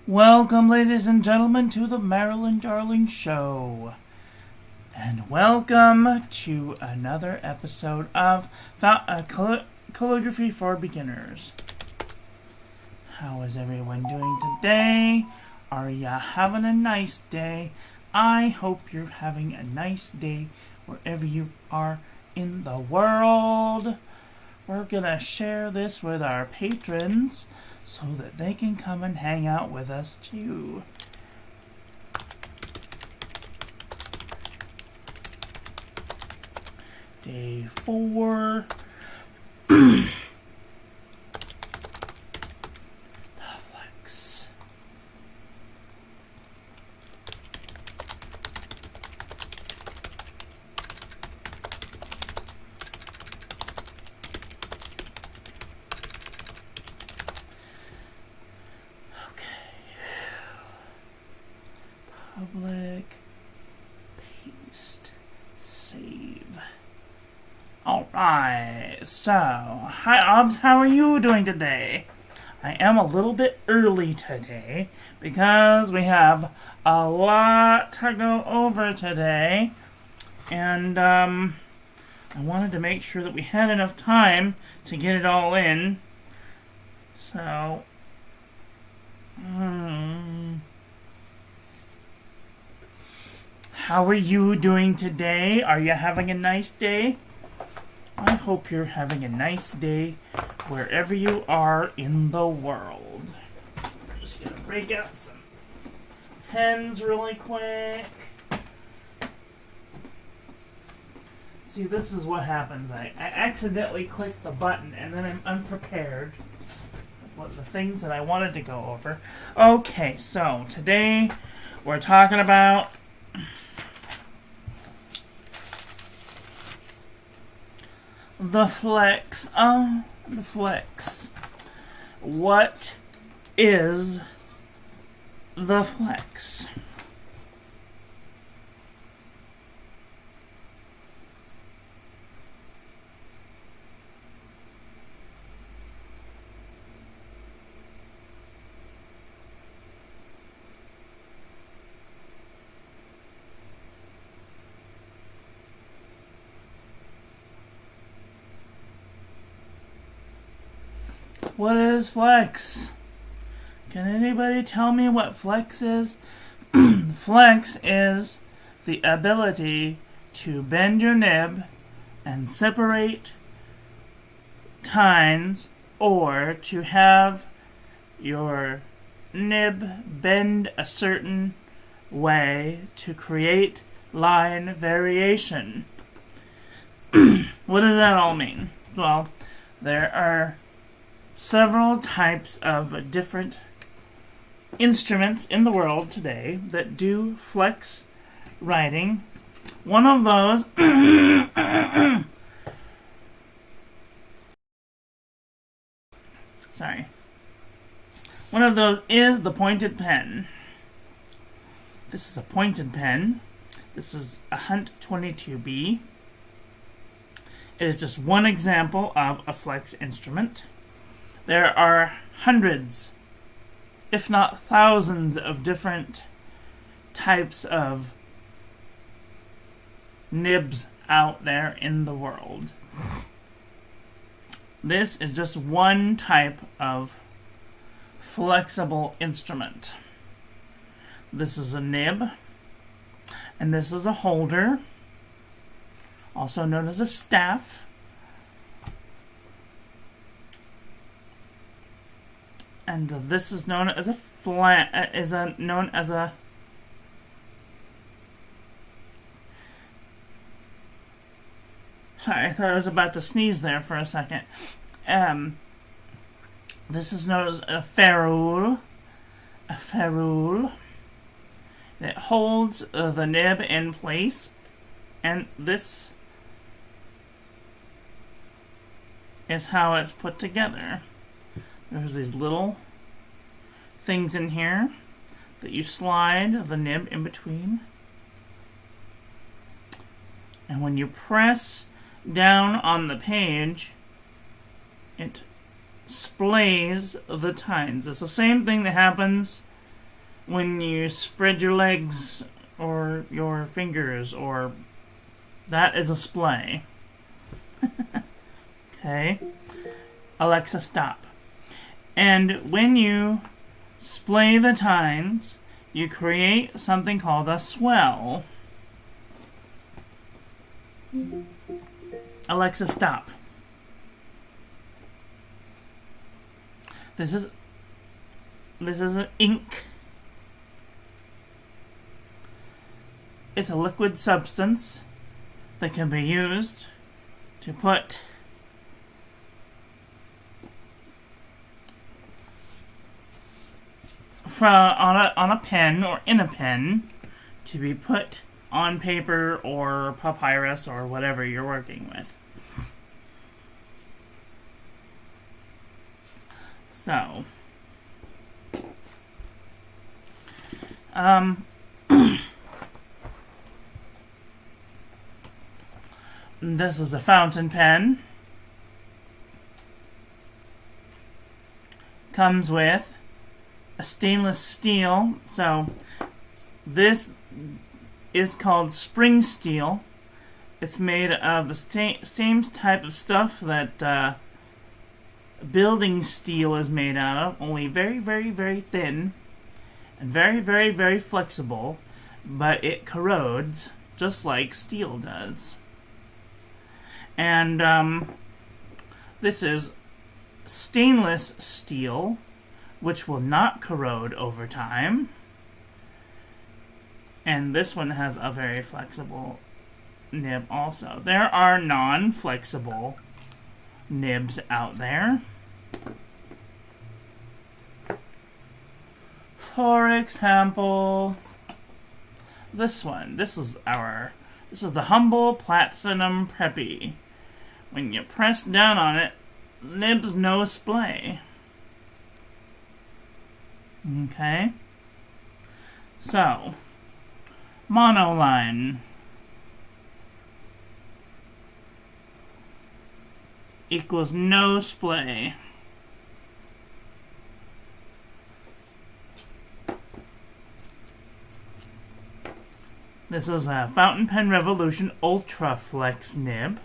Welcome, ladies and gentlemen, to the Marilyn Darling Show. And welcome to another episode of Calligraphy for Beginners. How is everyone doing today? Are ya having a nice day? I hope you're having a nice day wherever you are in the world. We're gonna share this with our patrons so that they can come and hang out with us too. Day 4. Flex. Public, paste, save. Alright, so, hi Obs, how are you doing today? I am a little bit early today because we have a lot to go over today, and I wanted to make sure that we had enough time to get it all in, so, how are you doing today? Are you having a nice day? I hope you're having a nice day wherever you are in the world. I'm just gonna break out some pens really quick. See, this is what happens. I accidentally click the button and then I'm unprepared with the things that I wanted to go over. Okay, so today we're talking about the flex. Oh, the flex. What is the flex? What is flex? Can anybody tell me what flex is? Flex is the ability to bend your nib and separate tines, or to have your nib bend a certain way to create line variation. What does that all mean? Well, there are several types of different instruments in the world today that do flex writing. One of those One of those is the pointed pen. This is a pointed pen. This is a Hunt 22B. It is just one example of a flex instrument. There are hundreds, if not thousands, of different types of nibs out there in the world. This is just one type of flexible instrument. This is a nib, and this is a holder, also known as a staff. And this is known as a Sorry, I thought I was about to sneeze there for a second. This is known as a ferrule. A ferrule. It holds the nib in place, and this is how it's put together. There's these little things in here that you slide the nib in between. And when you press down on the page, it splays the tines. It's the same thing that happens when you spread your legs or your fingers, or that is a splay. Okay? Alexa, stop. And when you splay the tines, you create something called a swell. Alexa, stop. This is an ink. It's a liquid substance that can be used to put on a pen or in a pen to be put on paper or papyrus or whatever you're working with. So, this is a fountain pen. Comes with a stainless steel. So, this is called spring steel. It's made of the same type of stuff that building steel is made out of, only very, very, very thin and very, very, very flexible, but it corrodes just like steel does. And this is stainless steel, which will not corrode over time. And this one has a very flexible nib also. There are non-flexible nibs out there. For example, this one. This is the Humble Platinum Preppy. When you press down on it, nibs no splay. Okay. So, monoline equals no splay. This is a Fountain Pen Revolution Ultra Flex nib.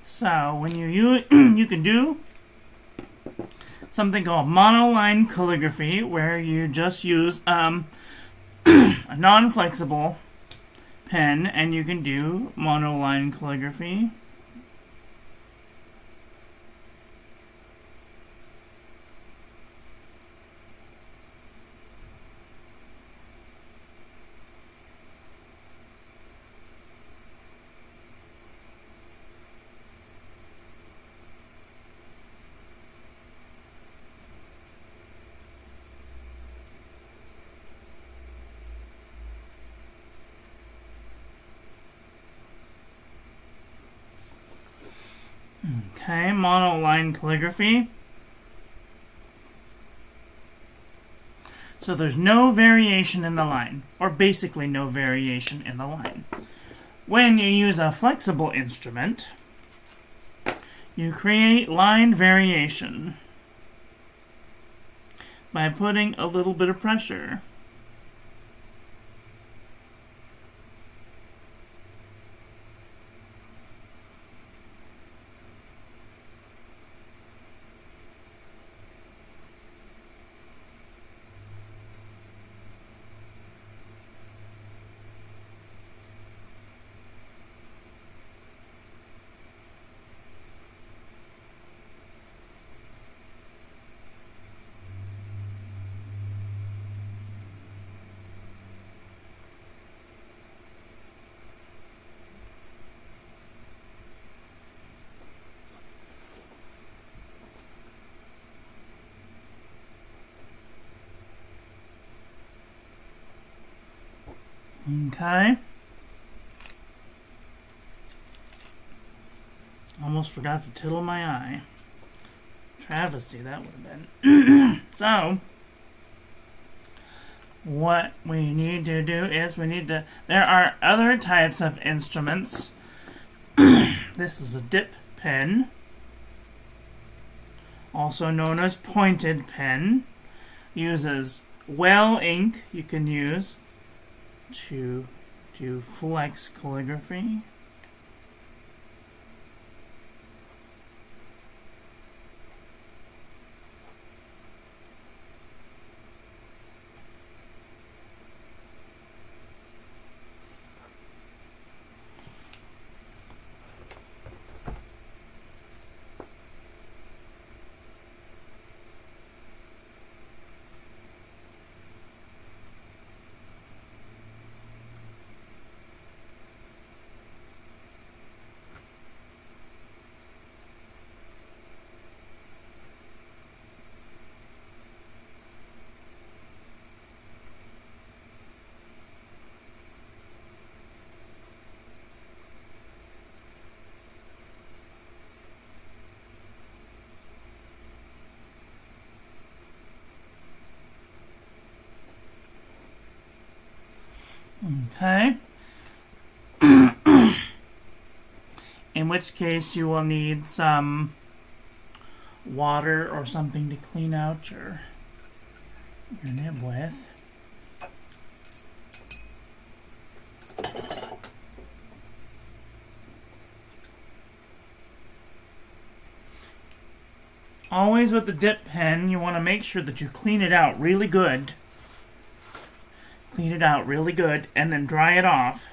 So when you can do something called monoline calligraphy, where you just use a non-flexible pen, and you can do monoline calligraphy. Okay, monoline calligraphy. So there's no variation in the line, or basically no variation in the line. When you use a flexible instrument, you create line variation by putting a little bit of pressure. Okay. Almost forgot to tittle my eye. Travesty, that would have been. So, what we need to do is there are other types of instruments. This is a dip pen, also known as pointed pen. Uses well ink you can use to do flex calligraphy. Okay. In which case you will need some water or something to clean out your nib with. Always with the dip pen, you want to make sure that you clean it out really good. Clean it out really good and then dry it off,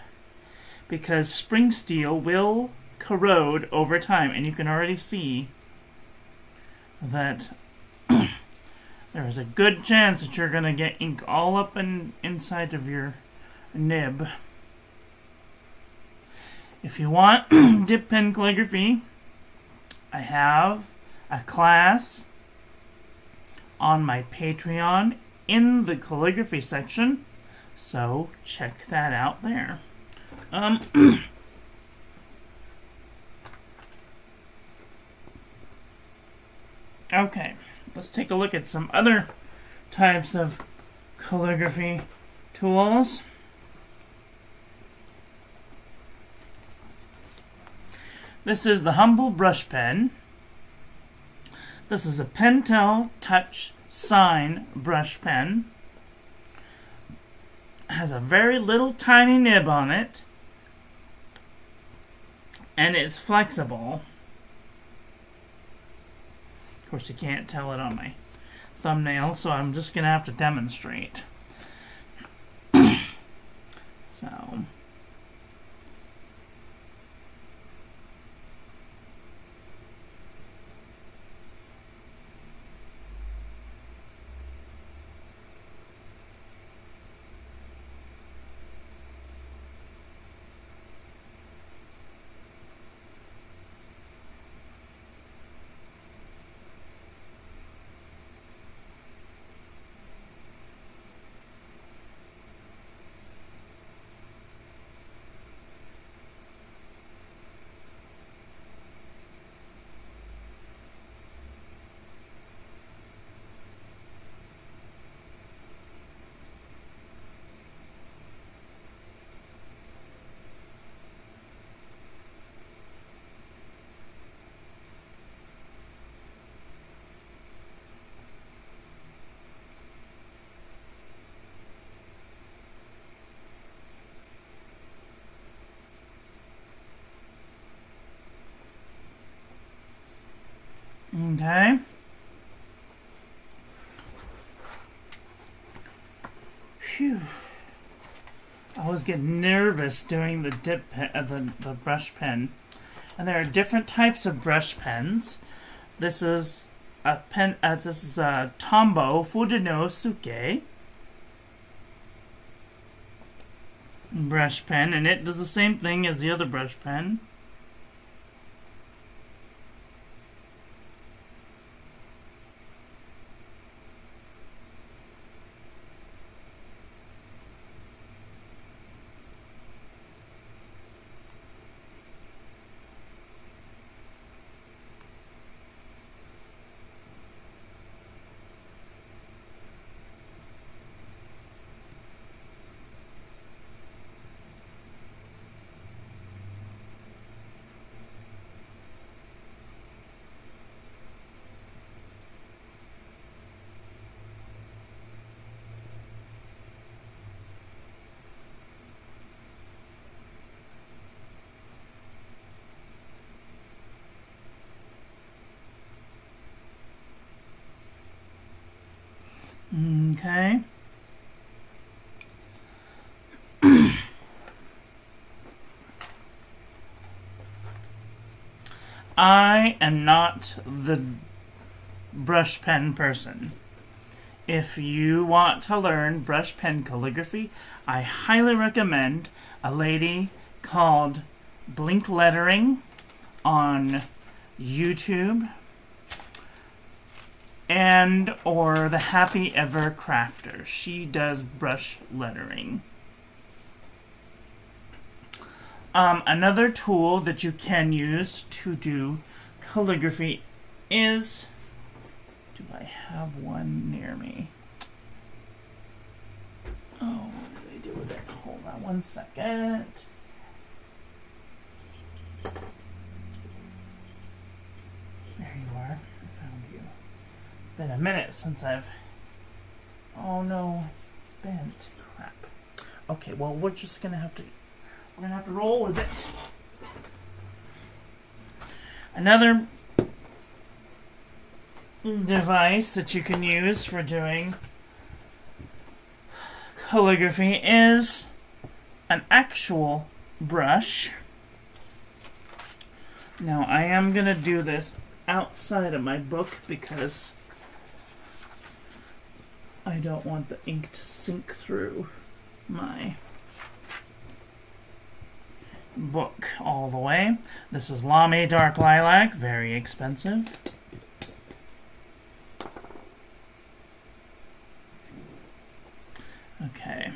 because spring steel will corrode over time, and you can already see that there is a good chance that you're going to get ink all up inside of your nib. If you want dip pen calligraphy, I have a class on my Patreon in the calligraphy section, so check that out there. Okay, let's take a look at some other types of calligraphy tools. This is the Humble Brush Pen. This is a Pentel Touch Sign brush pen. Has a very little tiny nib on it, and it's flexible. Of course, you can't tell it on my thumbnail, so I'm just going to have to demonstrate. So, okay. Phew. I was getting nervous doing the dip pen, the brush pen. And there are different types of brush pens. This is a pen. This is a Tombow Fudino Suke brush pen, and it does the same thing as the other brush pen. Okay. I am not the brush pen person. If you want to learn brush pen calligraphy, I highly recommend a lady called Blink Lettering on YouTube and or the Happy Ever Crafter. She does brush lettering. Another tool that you can use to do calligraphy is... Do I have one near me? Oh, what do they do with it? Hold on one second. There you are. I found you. Been a minute since I've... Oh no, it's bent. Crap. Okay, well we're just gonna have to... We're gonna have to roll with it. Another device that you can use for doing calligraphy is an actual brush. Now I am gonna do this outside of my book because I don't want the ink to sink through my book all the way. This is Lamy Dark Lilac, very expensive. Okay.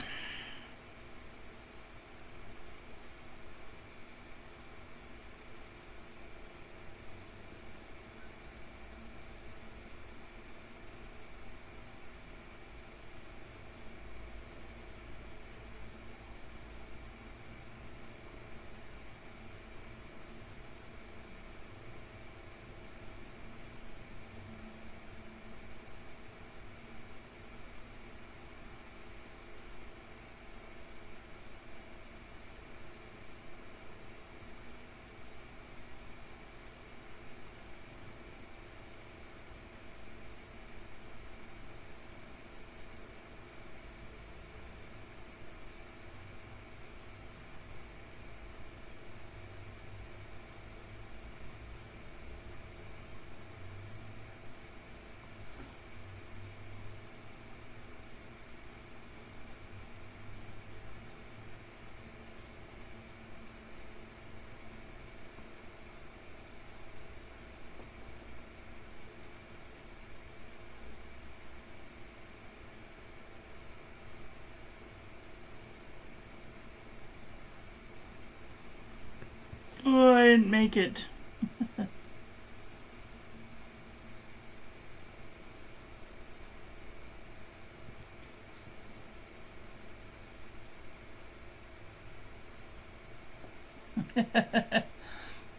Oh, I didn't make it.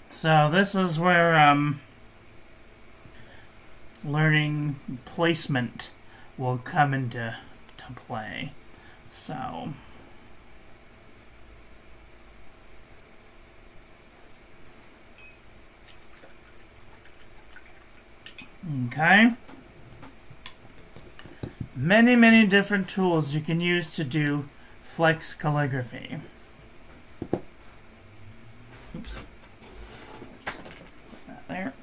So this is where learning placement will come into play. So okay. Many different tools you can use to do flex calligraphy. Oops. Put that there.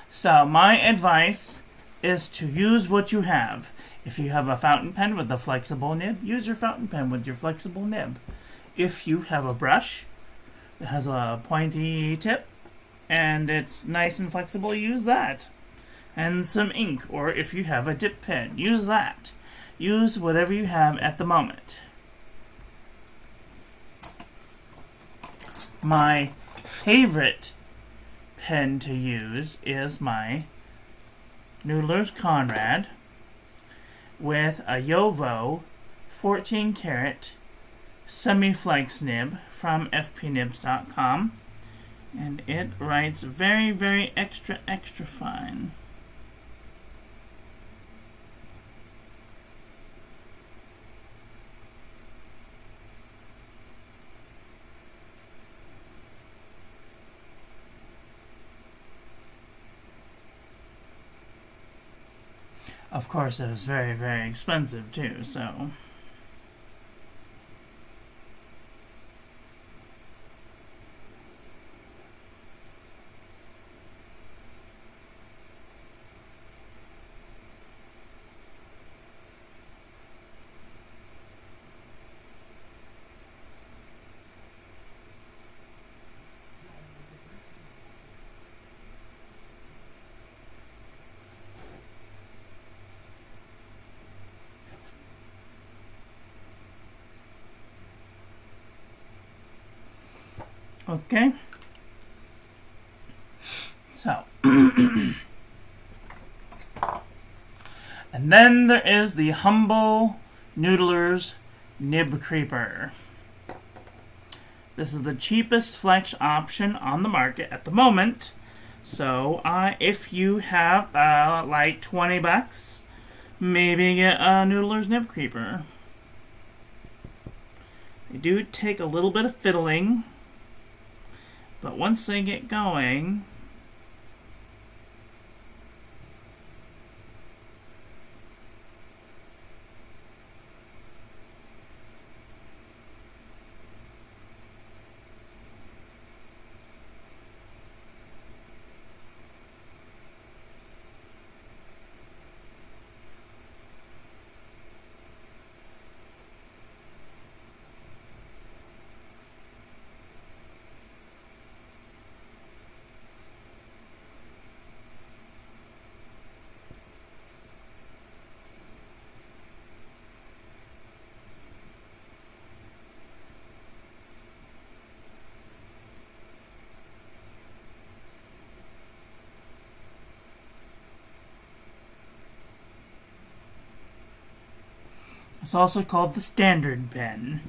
So my advice is to use what you have. If you have a fountain pen with a flexible nib, use your fountain pen with your flexible nib. If you have a brush that has a pointy tip and it's nice and flexible, use that. And some ink, or if you have a dip pen, use that. Use whatever you have at the moment. My favorite pen to use is my Noodler's Conrad with a Yovo 14 karat semi-flex nib from fpnibs.com, and it writes very extra fine. Of course, it was very, very expensive too, so. Okay. So. And then there is the Humble Noodler's Nib Creeper. This is the cheapest flex option on the market at the moment. So, if you have like $20, maybe get a Noodler's Nib Creeper. They do take a little bit of fiddling, but once they get going, it's also called the standard pen.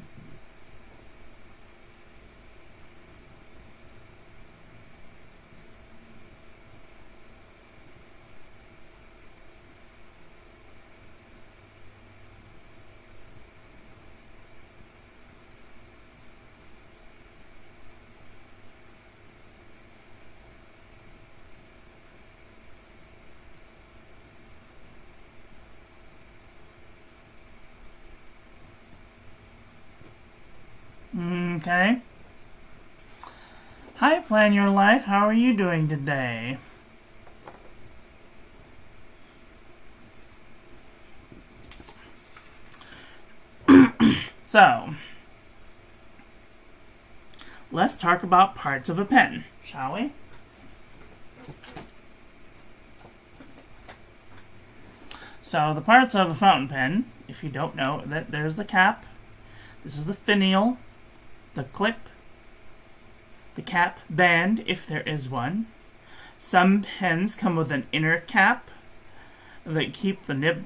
Okay. Hi, Plan Your Life. How are you doing today? So, let's talk about parts of a pen, shall we? So, the parts of a fountain pen, if you don't know, that there's the cap, this is the finial, the clip, the cap band, if there is one. Some pens come with an inner cap that keep the nib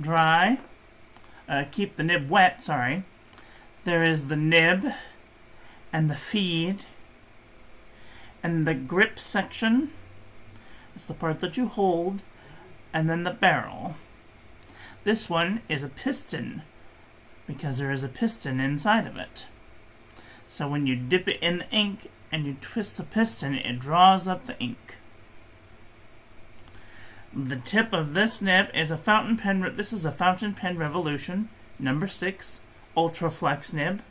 dry, keep the nib wet, sorry. There is the nib and the feed and the grip section. It's the part that you hold, and then the barrel. This one is a piston because there is a piston inside of it. So when you dip it in the ink and you twist the piston, it draws up the ink. The tip of this nib is a fountain pen. This is a Fountain Pen Revolution number 6 Ultra Flex nib.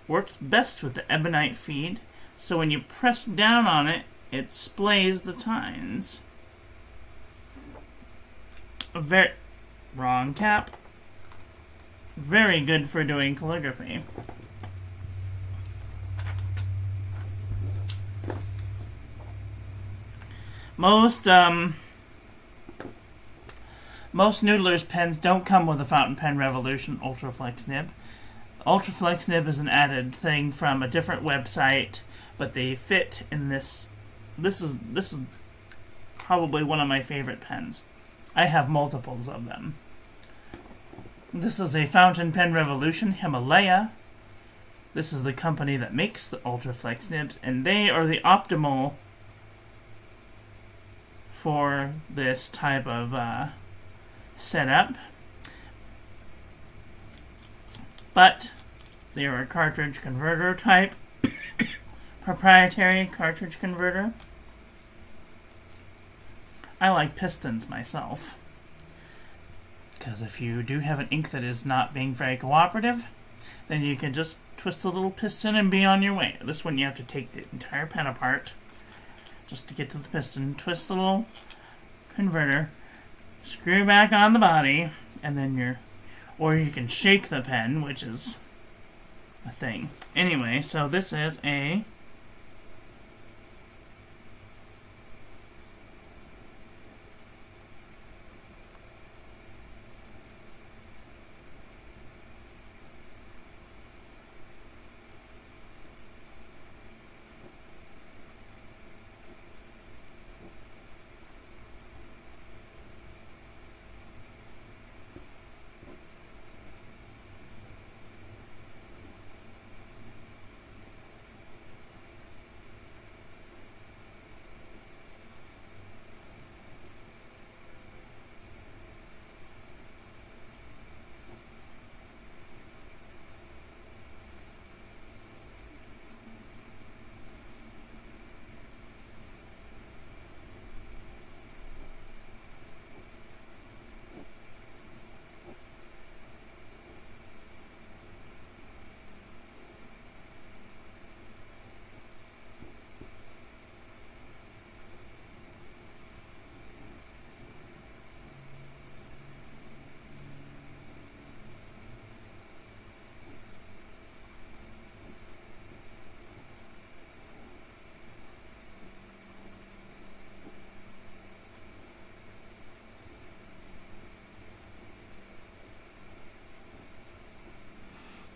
Works best with the ebonite feed, so when you press down on it, it splays the tines. Wrong cap. Very good for doing calligraphy. Most Noodler's pens don't come with a Fountain Pen Revolution Ultra Flex nib. Ultra Flex nib is an added thing from a different website, but they fit in this. This is probably one of my favorite pens. I have multiples of them. This is a Fountain Pen Revolution Himalaya. This is the company that makes the Ultra Flex nibs, and they are the optimal for this type of setup. But they are a cartridge converter type, proprietary cartridge converter. I like pistons myself. Because if you do have an ink that is not being very cooperative, then you can just twist a little piston and be on your way. This one you have to take the entire pen apart just to get to the piston. Twist the little converter, screw back on the body, and then or you can shake the pen, which is a thing. Anyway, so this is a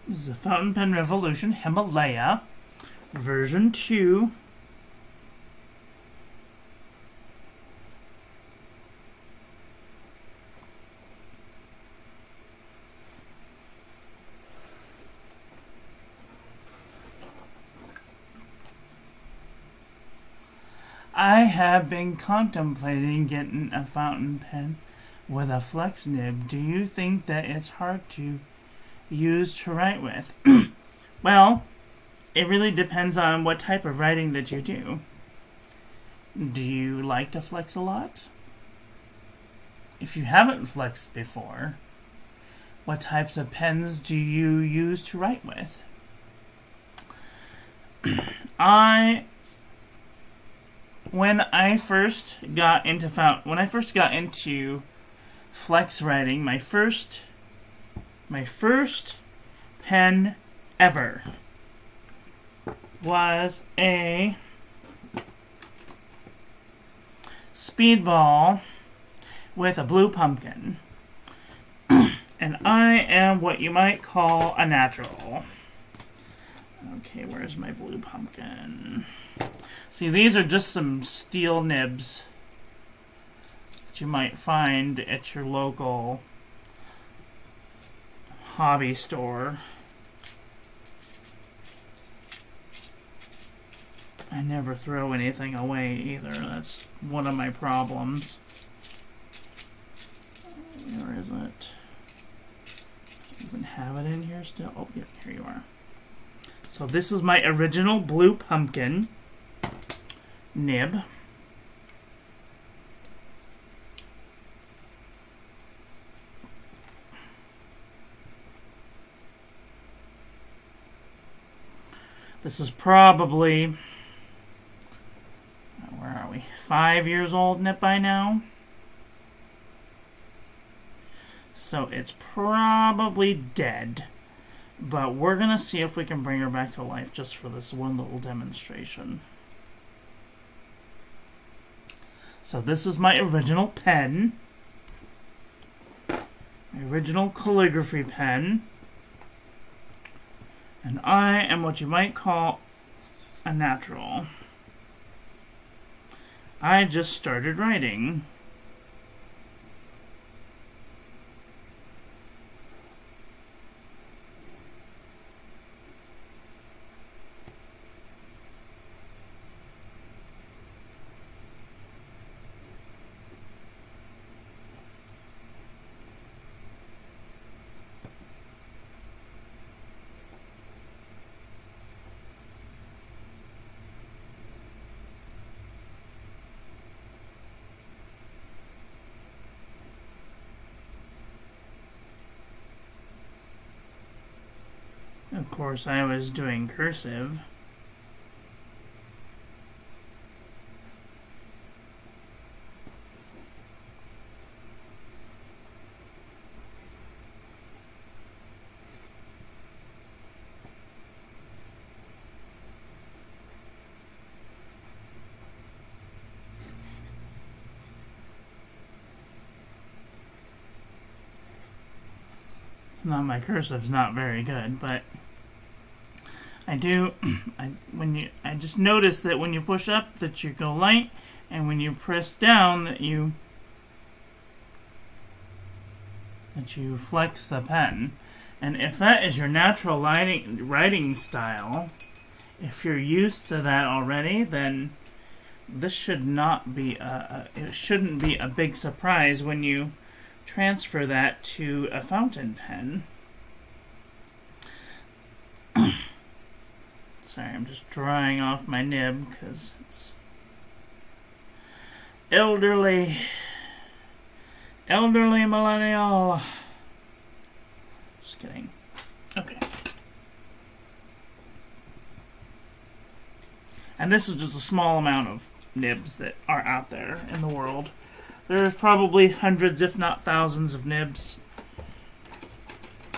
This is a Fountain Pen Revolution Himalaya version 2. I have been contemplating getting a fountain pen with a flex nib. Do you think that it's hard to use to write with? Well, it really depends on what type of writing that you do. Do you like to flex a lot? If you haven't flexed before, what types of pens do you use to write with? When I first got into flex writing, my first pen ever was a Speedball with a blue pumpkin. And I am what you might call a natural. Okay, where's my blue pumpkin? See, these are just some steel nibs that you might find at your local hobby store. I never throw anything away either. That's one of my problems. Where is it? Do you even have it in here still? Oh, yeah, here you are. So this is my original blue pumpkin nib. This is probably, where are we, 5 years old nib by now. So it's probably dead. But we're going to see if we can bring her back to life just for this one little demonstration. So this is my original pen. My original calligraphy pen. And I am what you might call a natural. I just started writing. Of course, I was doing cursive. Not my cursive's not very good, but I do. I just notice that when you push up, that you go light, and when you press down, that you flex the pen. And if that is your natural writing style, if you're used to that already, then this should not be it shouldn't be a big surprise when you transfer that to a fountain pen. Sorry, I'm just drying off my nib because it's elderly millennial. Just kidding. Okay. And this is just a small amount of nibs that are out there in the world. There's probably hundreds, if not thousands, of nibs.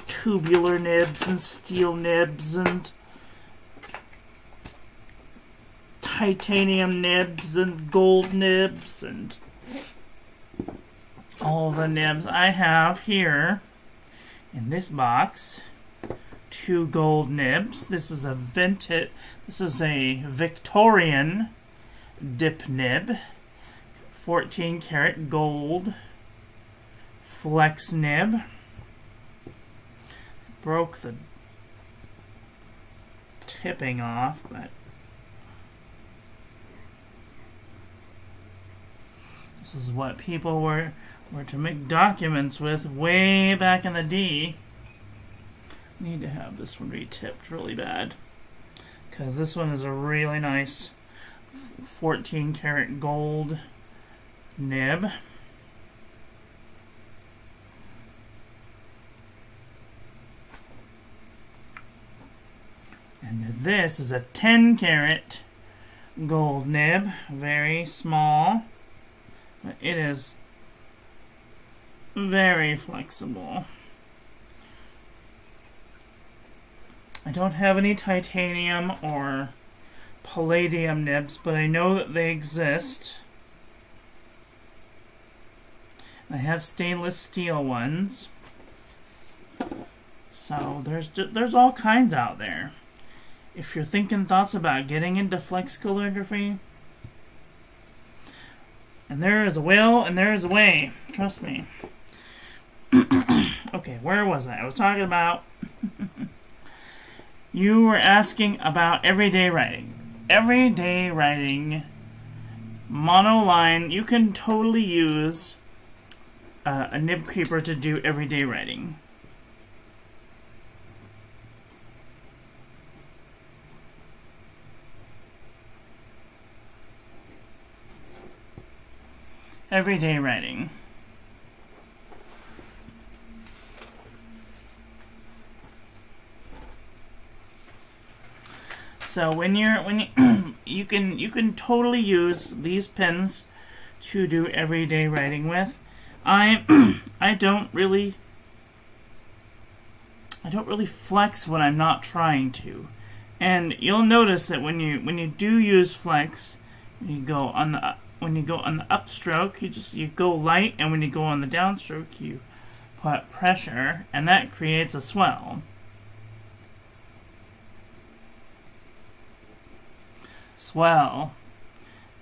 Tubular nibs and steel nibs and titanium nibs and gold nibs and all the nibs. I have here in this box 2 gold nibs. This is a Victorian dip nib. 14 karat gold flex nib. Broke the tipping off, but this is what people were to make documents with way back in the D. Need to have this one re-tipped really bad, because this one is a really nice 14 karat gold nib. And this is a 10 karat gold nib, very small, but it is very flexible. I don't have any titanium or palladium nibs, but I know that they exist. I have stainless steel ones. So there's all kinds out there. If you're thinking thoughts about getting into flex calligraphy, and there is a will and there is a way. Trust me. Okay, where was I? I was talking about you were asking about everyday writing. Everyday writing, monoline, you can totally use a nib creeper to do everyday writing. Everyday writing. So you can totally use these pens to do everyday writing with. I don't really flex when I'm not trying to, and you'll notice that when you do use flex, when you go on the upstroke, you go light, and when you go on the downstroke, you put pressure, and that creates a swell.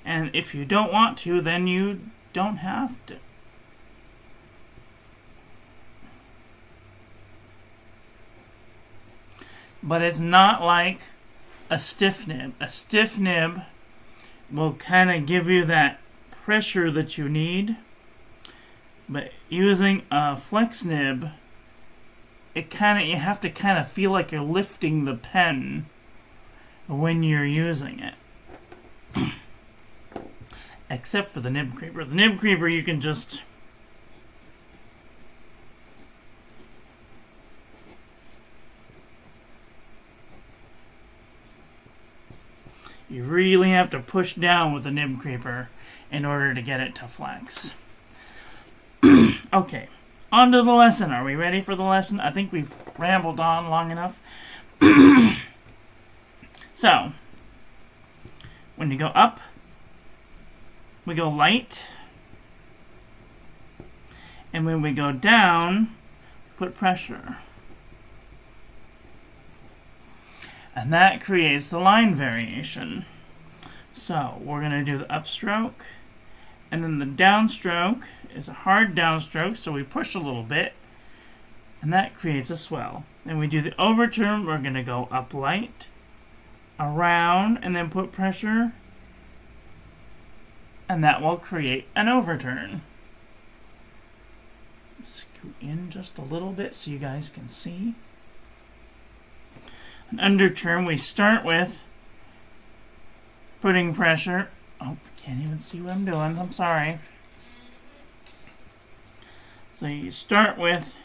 And if you don't want to, then you don't have to. But it's not like a stiff nib. A stiff nib will kind of give you that pressure that you need. But using a flex nib, you have to kind of feel like you're lifting the pen when you're using it. Except for the nib creeper. The nib creeper, you can just You really have to push down with the nib creeper in order to get it to flex. Okay, on to the lesson. Are we ready for the lesson? I think we've rambled on long enough. So, when you go up, we go light. And when we go down, put pressure. And that creates the line variation. So, we're going to do the upstroke. And then the downstroke is a hard downstroke, so we push a little bit. And that creates a swell. Then we do the overturn. We're going to go up light, around, and then put pressure. And that will create an overturn. Scoot in just a little bit so you guys can see. An underturn, we start with putting pressure. Oh, can't even see what I'm doing. I'm sorry. So you start with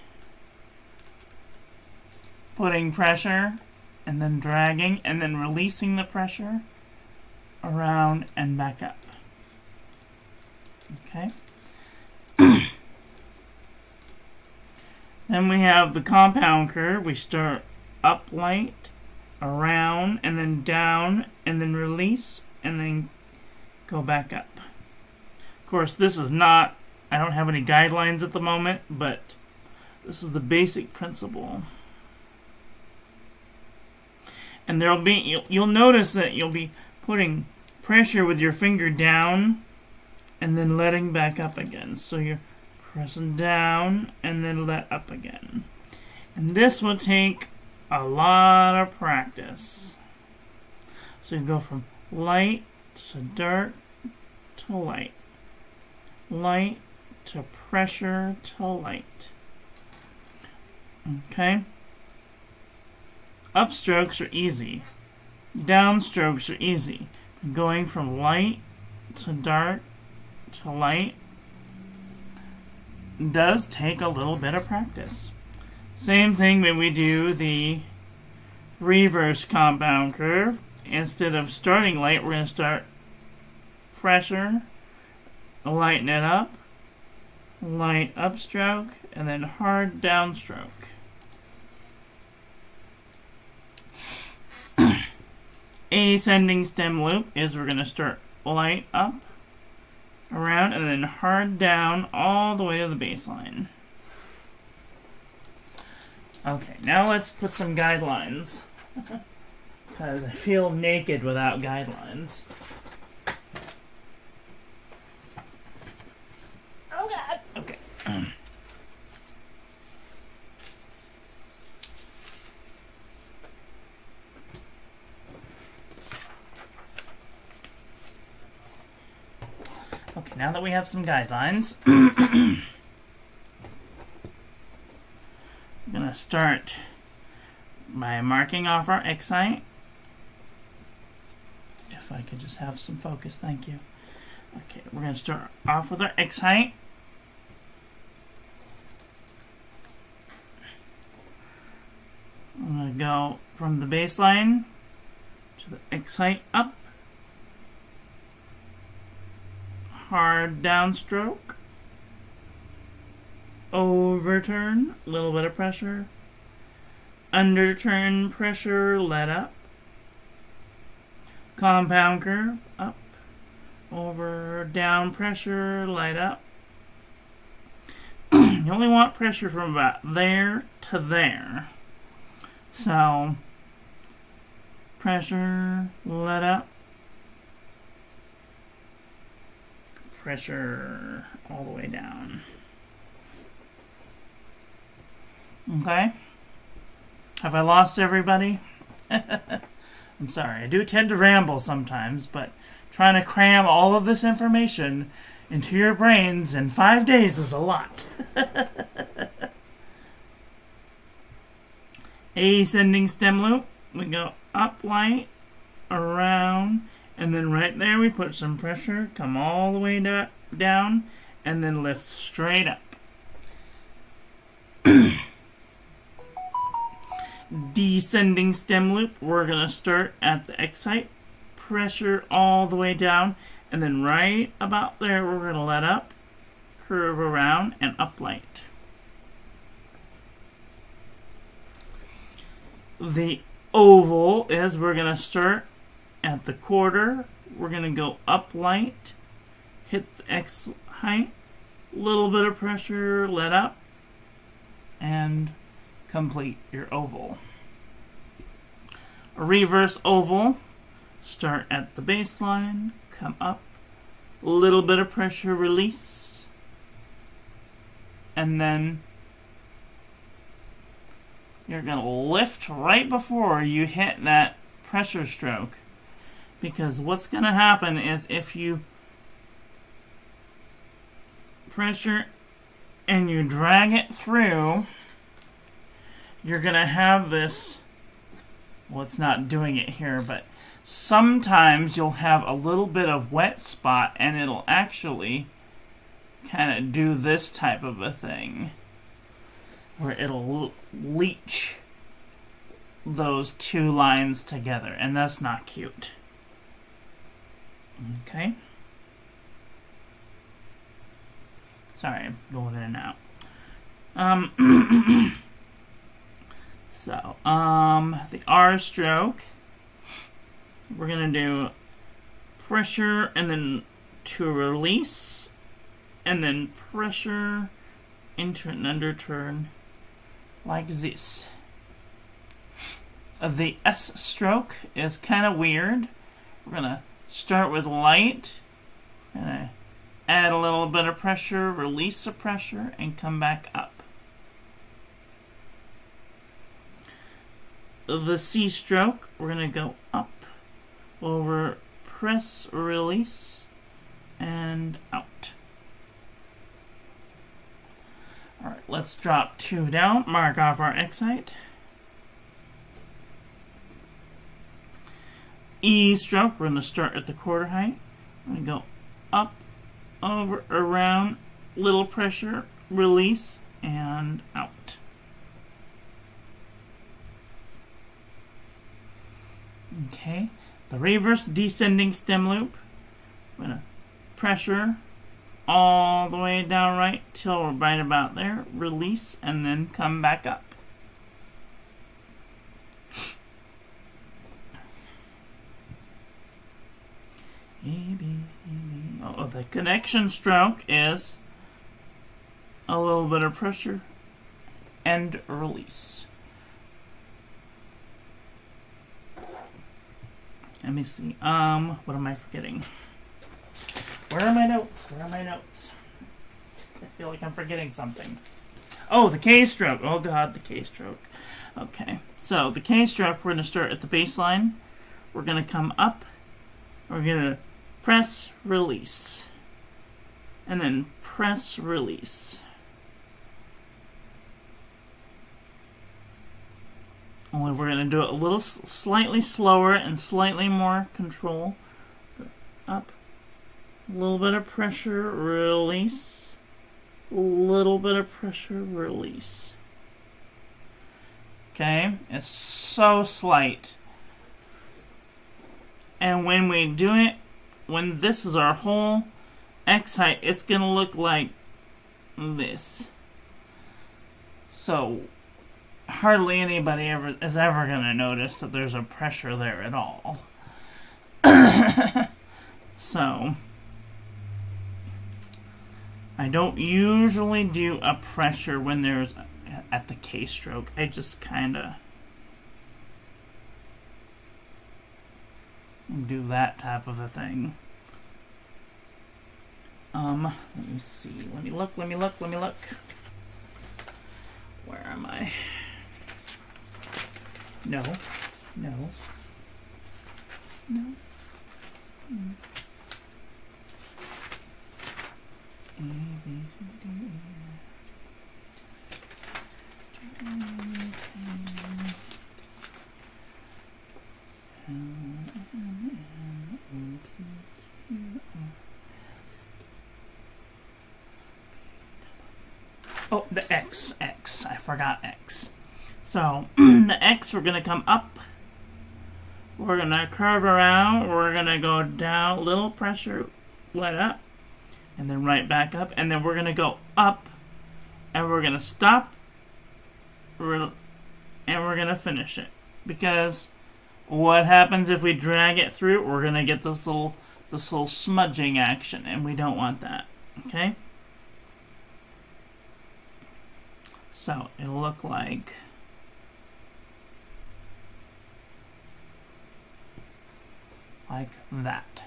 putting pressure and then dragging and then releasing the pressure around and back up. Okay. Then we have the compound curve. We start up light, around, and then down, and then release, and then go back up. Of course, this is not, I don't have any guidelines at the moment, but this is the basic principle. And there'll be, you'll notice that you'll be putting pressure with your finger down and then letting back up again. So you're pressing down and then let up again. And this will take a lot of practice. So you go from light to dark to light. Light to pressure to light. Okay? Upstrokes are easy. Downstrokes are easy. Going from light to dark to light does take a little bit of practice. Same thing when we do the reverse compound curve. Instead of starting light, we're going to start pressure, lighten it up, light upstroke, and then hard downstroke. Ascending stem loop is we're going to start light up, around, and then hard down all the way to the baseline. Okay, now let's put some guidelines. Because I feel naked without guidelines. Oh God! Okay. Okay, now that we have some guidelines, I'm going to start by marking off our X height. If I could just have some focus, thank you. Okay, we're going to start off with our X height. I'm going to go from the baseline to the X height up. Hard downstroke, overturn, a little bit of pressure, underturn, pressure, let up, compound curve, up, over, down, pressure, light up. You only want pressure from about there to there. So, pressure, let up, pressure all the way down. Okay? Have I lost everybody? I'm sorry. I do tend to ramble sometimes, but trying to cram all of this information into your brains in 5 days is a lot. Ascending stem loop. We go up light, around, and then right there we put some pressure, come all the way down, and then lift straight up. Descending stem loop, we're going to start at the X height, pressure all the way down, and then right about there we're going to let up, curve around, and up light. The oval is we're going to start at the quarter, we're going to go up light, hit the X height, little bit of pressure, let up, and complete your oval. A reverse oval, start at the baseline, come up, little bit of pressure, release, and then you're going to lift right before you hit that pressure stroke. Because what's going to happen is if you pressure and you drag it through, you're going to have this, well, it's not doing it here, but sometimes you'll have a little bit of wet spot and it'll actually kind of do this type of a thing where it'll leach those two lines together, and that's not cute. Okay. Sorry, I'm going in and out. So, the R stroke, we're going to do pressure and then to release, and then pressure into an underturn like this. The S stroke is kind of weird. We're going to start with light, add a little bit of pressure, release the pressure, and come back up. The C stroke, we're going to go up, over, press, release, and out. Alright, let's drop 2 down, mark off our X height. E stroke, we're going to start at the quarter height. We're going to go up, over, around, little pressure, release, and out. Okay, the reverse descending stem loop. I'm going to pressure all the way down right till we're right about there, release, and then come back up. Oh, the connection stroke is a little bit of pressure and release. Let me see. What am I forgetting? Where are my notes? Where are my notes? I feel like I'm forgetting something. Oh, the K stroke. Oh God, the K stroke. Okay, so the K stroke, we're going to start at the baseline. We're going to come up. We're going to press, release. And then press, release. Only we're going to do it a little slightly slower and slightly more control. Up. A little bit of pressure, release. A little bit of pressure, release. Okay? It's so slight. And when we do it, when this is our whole X height, it's going to look like this. So hardly anybody is ever going to notice that there's a pressure there at all. So I don't usually do a pressure when there's at the K stroke. I just kind of do that type of a thing. Let me see. Let me look. Where am I? No. A, B, C, D, E, F, G, H, I, J, K, L, M, N, O, P, Q, R, S, T. Oh, the X. I forgot X. So, the X, we're going to come up. We're going to curve around. We're going to go down, little pressure, let up, and then right back up. And then we're going to go up, and we're going to stop, and we're going to finish it. Because what happens if we drag it through? We're going to get this little smudging action, and we don't want that. Okay? So it'll look like that.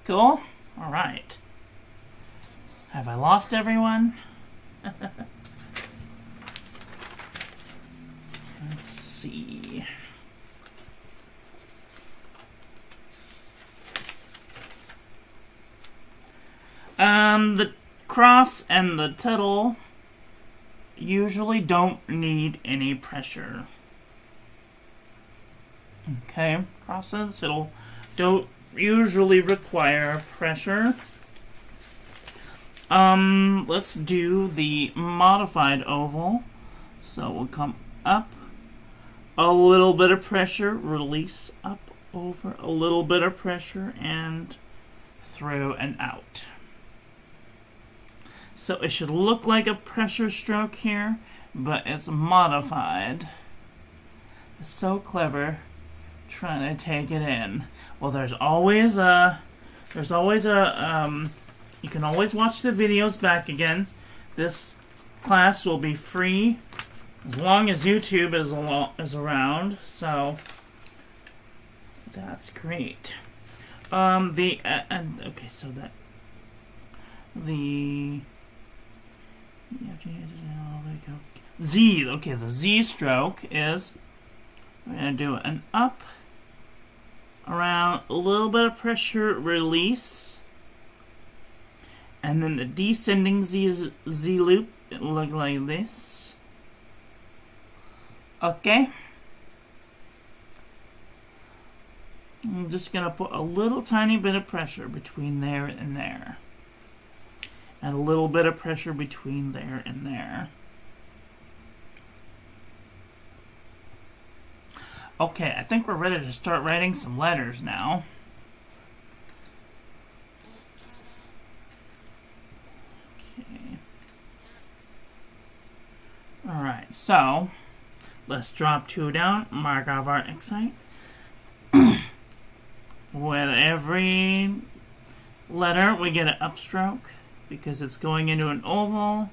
Cool? Alright. Have I lost everyone? Let's see. The cross and the tittle usually don't need any pressure. Okay, cross and the tittle don't usually require pressure. Let's do the modified oval. So we'll come up, a little bit of pressure, release, up, over, a little bit of pressure, and through and out. So it should look like a pressure stroke here, but it's modified. It's so clever trying to take it in. Well, there's always a, you can always watch the videos back again. This class will be free as long as YouTube is around, so that's great. Okay, so that the Z, okay, the Z stroke is, we're going to do an up, around, a little bit of pressure, release, and then the descending Z loop, it looks like this. Okay. I'm just going to put a little tiny bit of pressure between there and there. And a little bit of pressure between there and there. Okay, I think we're ready to start writing some letters now. Okay. Alright, so let's drop 2 down, mark off our excite. With every letter, we get an upstroke because it's going into an oval.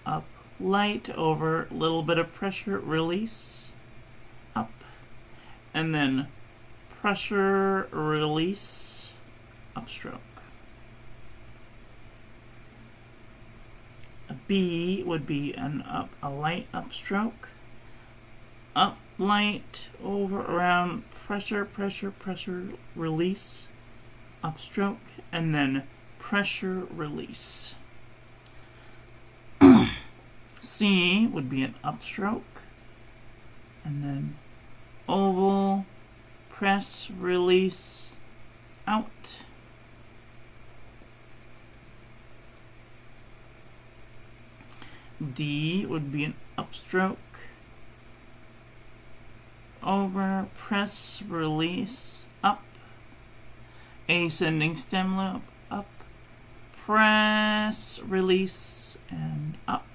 Up, light, over, little bit of pressure, release, up, and then pressure, release, upstroke. A B would be a light upstroke. Up, light, over, around, pressure, pressure, pressure, release, upstroke, and then pressure, release. C would be an upstroke, and then oval, press, release, out. D would be an upstroke, over, press, release, up. Ascending stem loop, up, press, release, and up.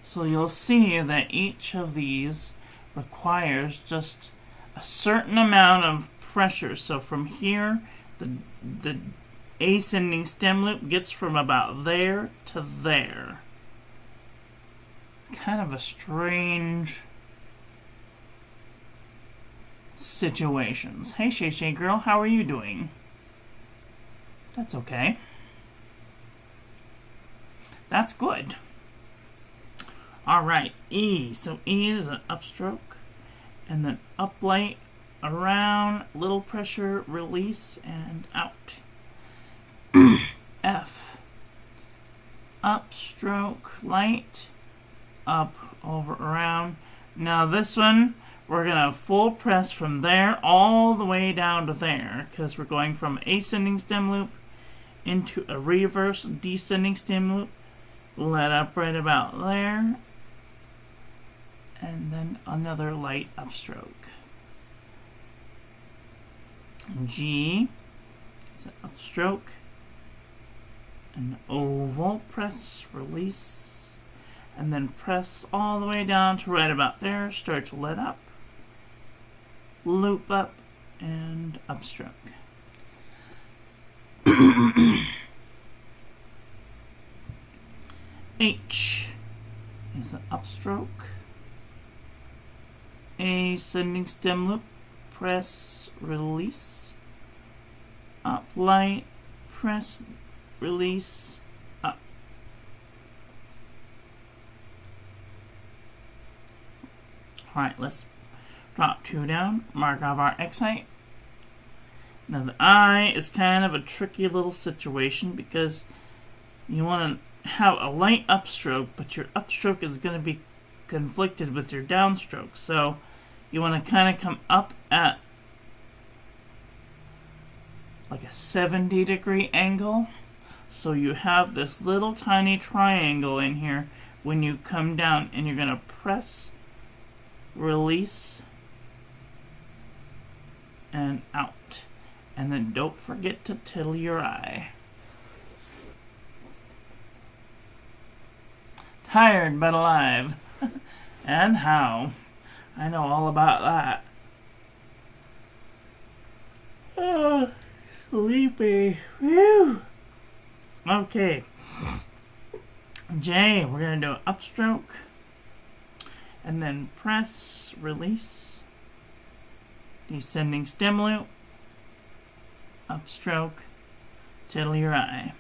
So you'll see that each of these requires just a certain amount of pressure. So from here, the ascending stem loop gets from about there to there. It's kind of a strange situations. Hey, Shay Shay girl, how are you doing? That's okay. That's good. Alright, E. So E is an upstroke, and then uplight, around, little pressure, release, and out. F. Upstroke, light, up, over, around. Now this one, we're going to full press from there all the way down to there, because we're going from ascending stem loop into a reverse descending stem loop. Let up right about there. and then another light upstroke. G is an upstroke, an oval, press, release, and then press all the way down to right about there, start to let up, loop up, and upstroke. H is an upstroke, ascending stem loop, press, release, up, light, press, release, up. Alright, let's drop 2 down, mark off our X height. Now the I is kind of a tricky little situation because you want to have a light upstroke, but your upstroke is going to be conflicted with your downstroke. So you want to kind of come up at like a 70-degree angle. So you have this little tiny triangle in here when you come down, and you're going to press, release, and out. And then don't forget to tittle your eye. Tired but alive. And how? I know all about that. Oh, sleepy. Whew. Okay. J, we're going to do an upstroke. And then press, release, descending stem loop, upstroke, tittle your eye.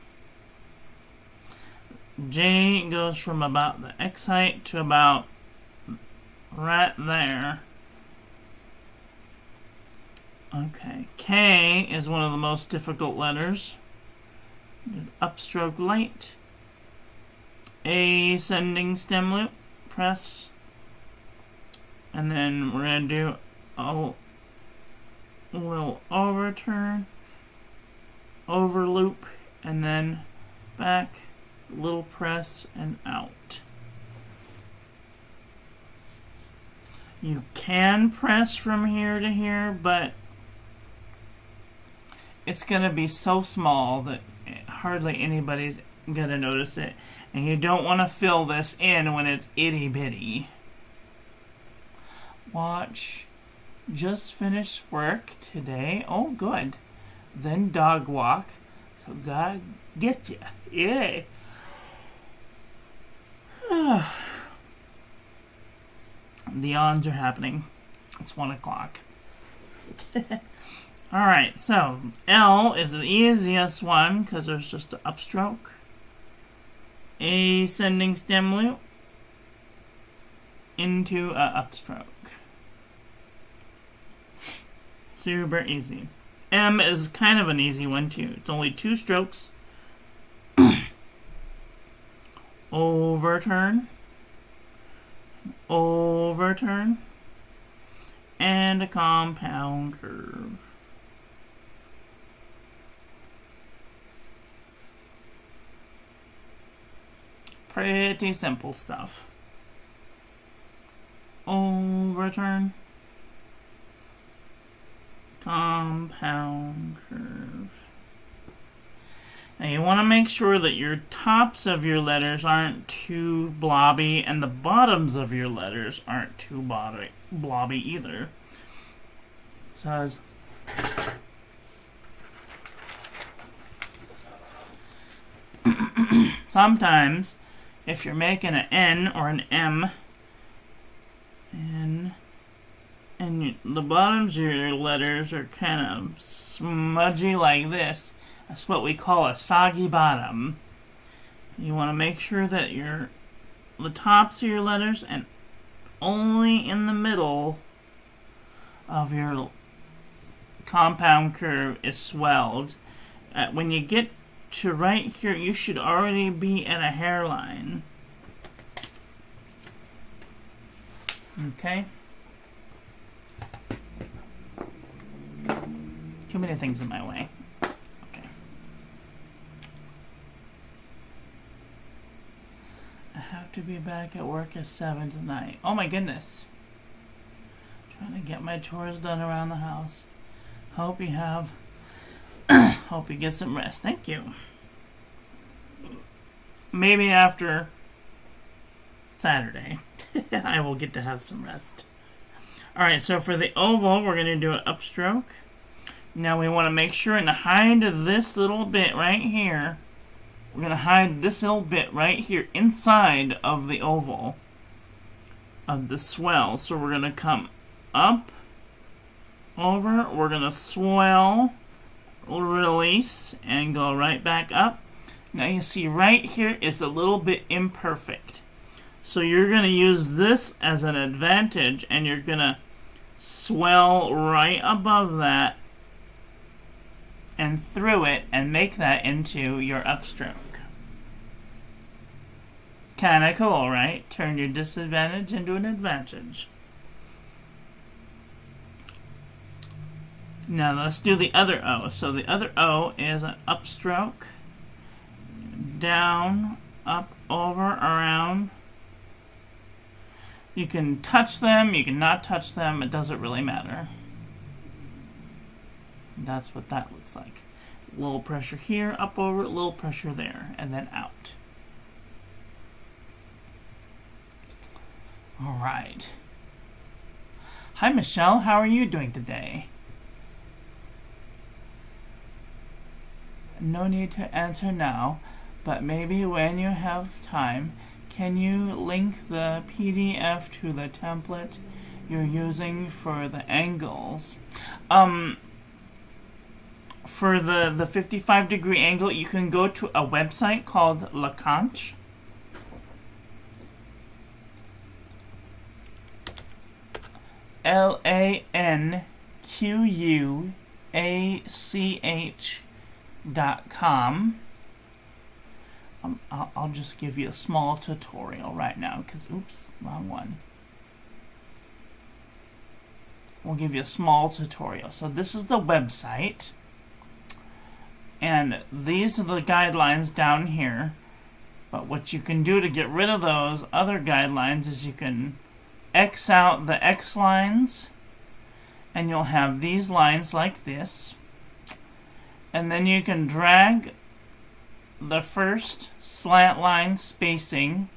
J goes from about the X height to about right there. Okay. K is one of the most difficult letters. Upstroke light, ascending stem loop, press, and then we're going to do a little overturn, overloop, and then back, little press, and out. You can press from here to here, but it's going to be so small that hardly anybody's going to notice it. And you don't want to fill this in when it's itty-bitty. Watch. Just finished work today. Oh, good. Then dog walk. So God get you. Yay. The yawns are happening. It's 1 o'clock. Alright, so L is the easiest one because there's just an upstroke, ascending stem loop, into a upstroke. Super easy. M is kind of an easy one too. It's only 2 strokes. Overturn, overturn, and a compound curve. Pretty simple stuff. Overturn, compound curve. Now you want to make sure that your tops of your letters aren't too blobby and the bottoms of your letters aren't too blobby either. So sometimes if you're making an N or an M and the bottoms of your letters are kind of smudgy like this, that's what we call a soggy bottom. You want to make sure that the tops of your letters and only in the middle of your compound curve is swelled. When you get to right here, you should already be at a hairline. Okay? Too many things in my way. Okay. have to be back at work at 7 tonight. Oh my goodness. Trying to get my chores done around the house. Hope you have... hope you get some rest. Thank you. Maybe after Saturday, I will get to have some rest. Alright, so for the oval, we're going to do an upstroke. Now we want to make sure and hide this little bit right here. We're going to hide this little bit right here inside of the oval of the swell. So we're going to come up, over, we're going to swell, release, and go right back up. Now you see right here is a little bit imperfect. So you're going to use this as an advantage, and you're going to swell right above that and through it and make that into your upstroke. Kinda cool, right? Turn your disadvantage into an advantage. Now let's do the other O. So the other O is an upstroke. Down, up, over, around. You can touch them, you can not touch them, it doesn't really matter. That's what that looks like. A little pressure here, up, over, a little pressure there, and then out. Alright. Hi Michelle, how are you doing today? No need to answer now, but maybe when you have time, can you link the PDF to the template you're using for the angles? For the 55-degree angle, you can go to a website called Lacanch. LANQUACH.com. I'll just give you a small tutorial right now, because, oops, wrong one. We'll give you a small tutorial. So this is the website, and these are the guidelines down here. But what you can do to get rid of those other guidelines is you can X out the X lines, and you'll have these lines like this. And then you can drag the first slant line spacing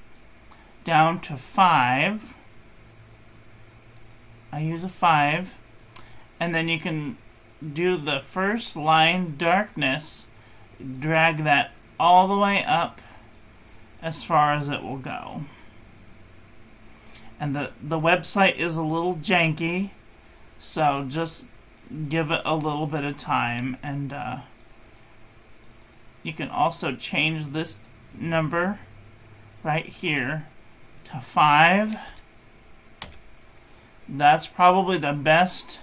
down to 5. I use a 5. And then you can do the first line darkness, drag that all the way up as far as it will go. And the website is a little janky, so just give it a little bit of time. And you can also change this number right here to 5. That's probably the best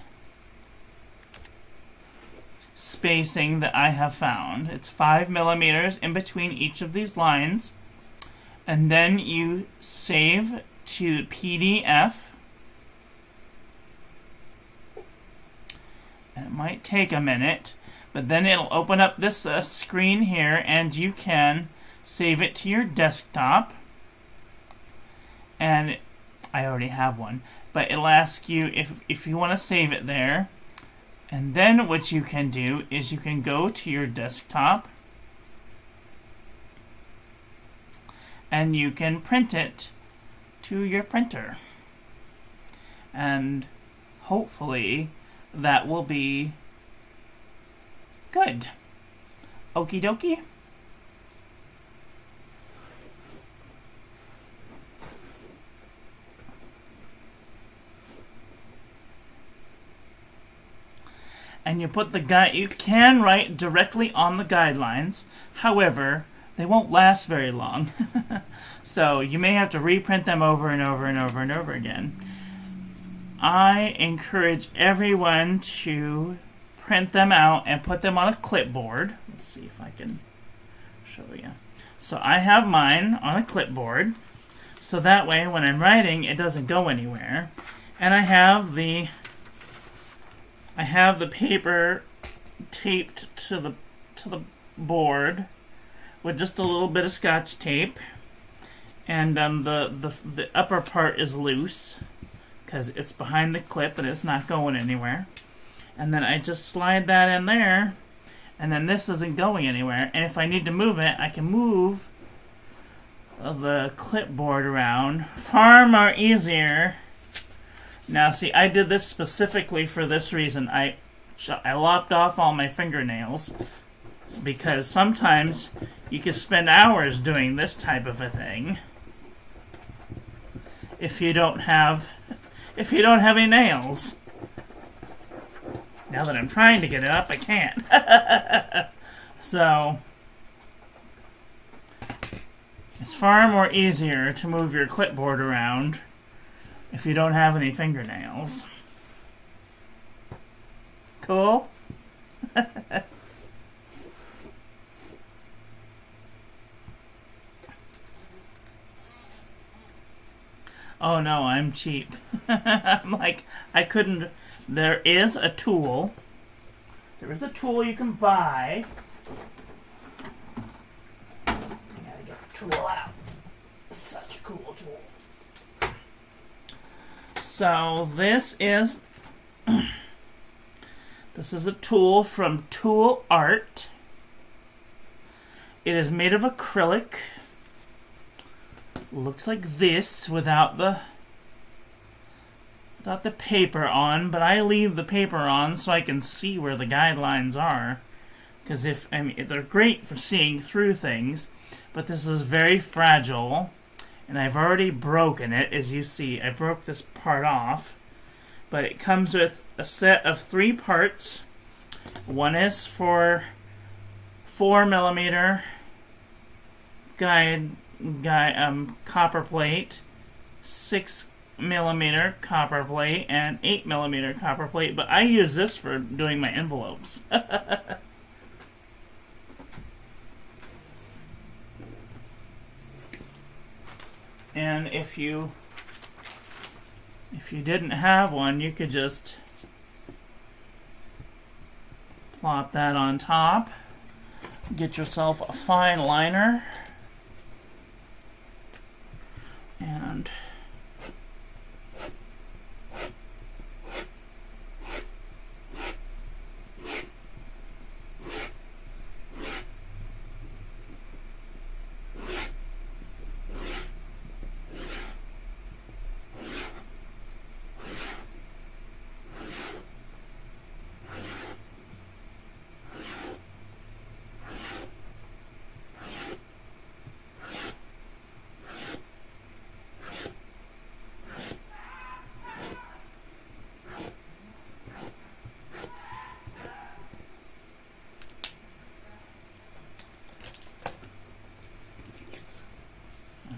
spacing that I have found. It's 5 millimeters in between each of these lines. And then you save to PDF. And it might take a minute, but then it'll open up this screen here, and you can save it to your desktop. And I already have one, but it'll ask you if you want to save it there. And then what you can do is you can go to your desktop and you can print it to your printer. And hopefully that will be good. Okie dokie. And you put you can write directly on the guidelines. However, they won't last very long. So you may have to reprint them over and over and over and over again. I encourage everyone to print them out and put them on a clipboard. Let's see if I can show you. So I have mine on a clipboard, so that way when I'm writing it doesn't go anywhere. And I have the paper taped to the board with just a little bit of Scotch tape. And the upper part is loose because it's behind the clip and it's not going anywhere. And then I just slide that in there, and then this isn't going anywhere. And if I need to move it, I can move the clipboard around far more easier. Now, see, I did this specifically for this reason. I lopped off all my fingernails because sometimes you can spend hours doing this type of a thing if you don't have any nails. Now that I'm trying to get it up, I can't. So it's far more easier to move your clipboard around if you don't have any fingernails. Cool? Oh no, I'm cheap. I'm like, I couldn't. There is a tool. There is a tool you can buy. I gotta get the tool out. It's such a cool tool. So this is a tool from Tool Art. It is made of acrylic. Looks like this without the paper on, but I leave the paper on so I can see where the guidelines are. Because they're great for seeing through things, but this is very fragile, and I've already broken it. As you see, I broke this part off, but it comes with a set of 3 parts. One is for 4mm copper plate, 6mm copper plate, and 8mm copper plate, but I use this for doing my envelopes. And if you didn't have one, you could just plop that on top, get yourself a fine liner, and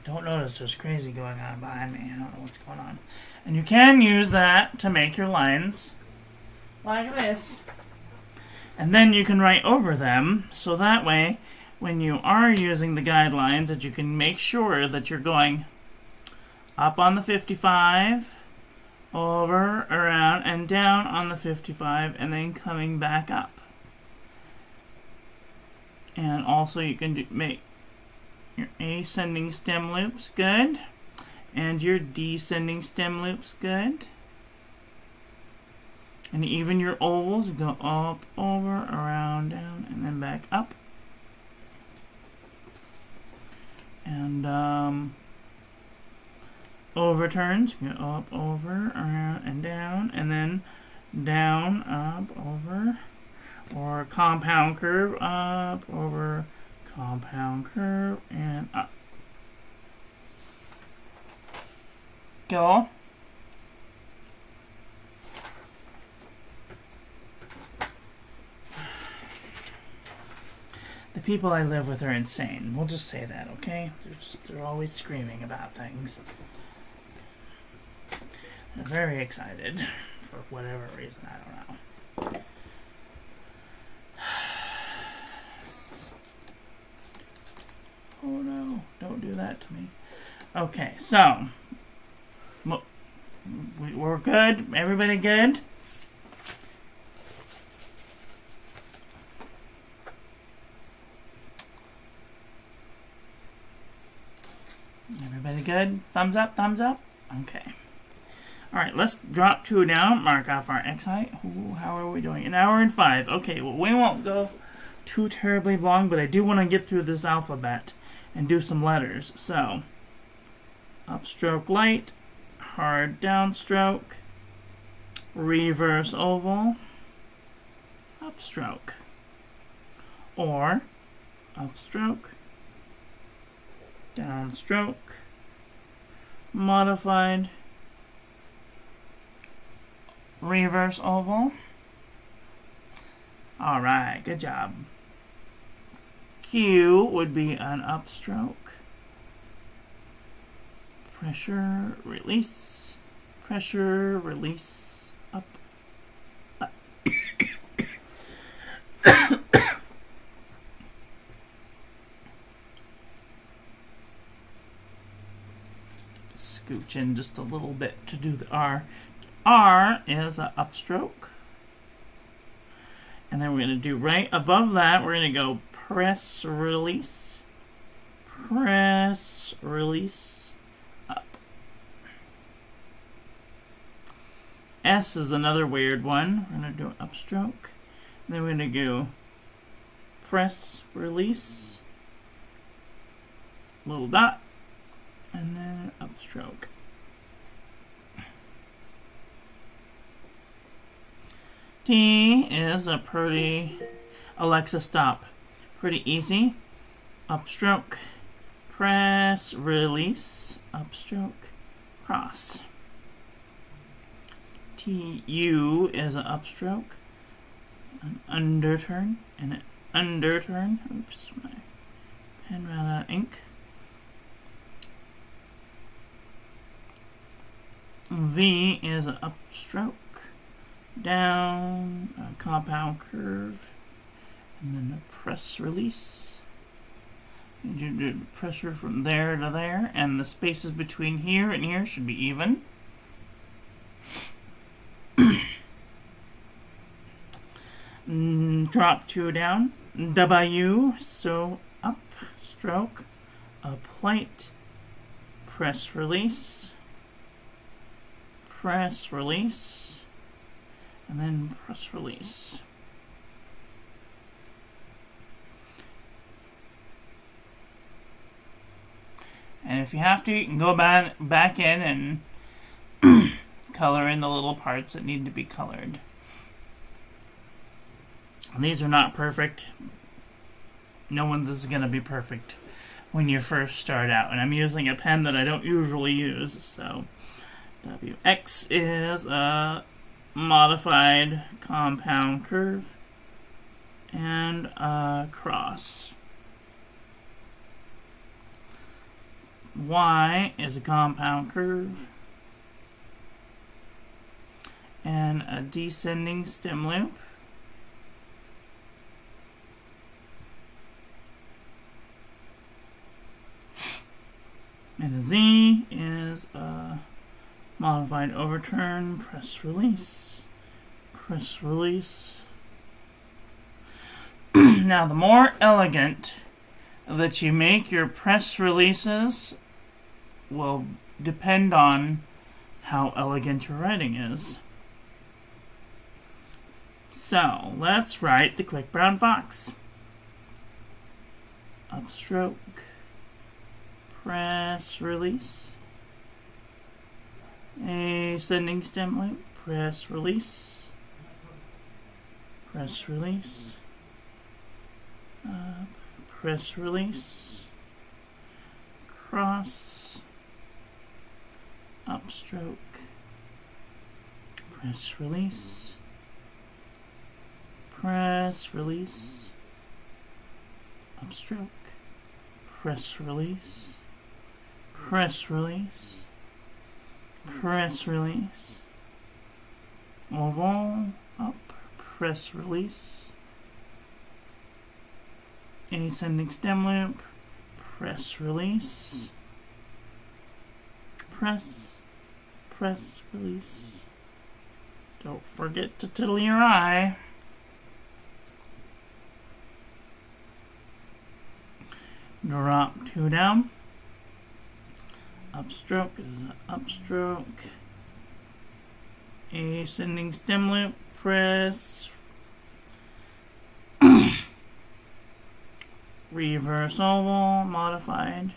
don't notice there's crazy going on behind me. I don't know what's going on. And you can use that to make your lines like this. And then you can write over them, so that way, when you are using the guidelines, that you can make sure that you're going up on the 55, over, around, and down on the 55, and then coming back up. And also you can make your ascending stem loops good, and your descending stem loops good, and even your ovals go up, over, around, down, and then back up. And overturns go up, over, around, and down, and then down, up, over, or compound curve, up, over, compound curve, and up. Go. The people I live with are insane. We'll just say that, okay? They're always screaming about things. They're very excited for whatever reason, I don't know. Oh no, don't do that to me. Okay, so we're good? Everybody good? Everybody good? Thumbs up, thumbs up? Okay. Alright, let's drop 2 down, mark off our X height. Ooh, how are we doing? 1 hour and 5. Okay, well, we won't go too terribly long, but I do want to get through this alphabet and do some letters. So, upstroke light, hard downstroke, reverse oval, upstroke, or upstroke, downstroke, modified, reverse oval. Alright, good job. Q would be an upstroke, pressure, release, up, up. Scooch in just a little bit to do the R. R is an upstroke. And then we're going to do right above that, we're going to go press, release, up. S is another weird one. We're going to do an upstroke. And then we're going to go press, release, little dot, and then upstroke. T is a pretty, Alexa stop, pretty easy. Upstroke, press, release, upstroke, cross. TU is an upstroke, an underturn, and an underturn. Oops, my pen ran out of ink. V is an upstroke, down, a compound curve, and then a press release. You do the pressure from there to there, and the spaces between here and here should be even. Drop 2 down, W, so up, stroke, a plate, press release, and then press release. And if you have to, you can go back in and color in the little parts that need to be colored. And these are not perfect. No one's is going to be perfect when you first start out. And I'm using a pen that I don't usually use, so WX is a modified compound curve and a cross. Y is a compound curve and a descending stem loop. And a Z is a modified overturn, press release. Now, the more elegant that you make your press releases will depend on how elegant your writing is. So, let's write the Quick Brown Fox. Upstroke, press release, ascending stem loop, press release, up, press release, cross, upstroke, press release, upstroke, press release, oval, up, press release, ascending stem loop, press release, press release. Don't forget to tickle your eye. Drop 2 down, Upstroke is an upstroke. Ascending stem loop, press. Reverse oval, modified.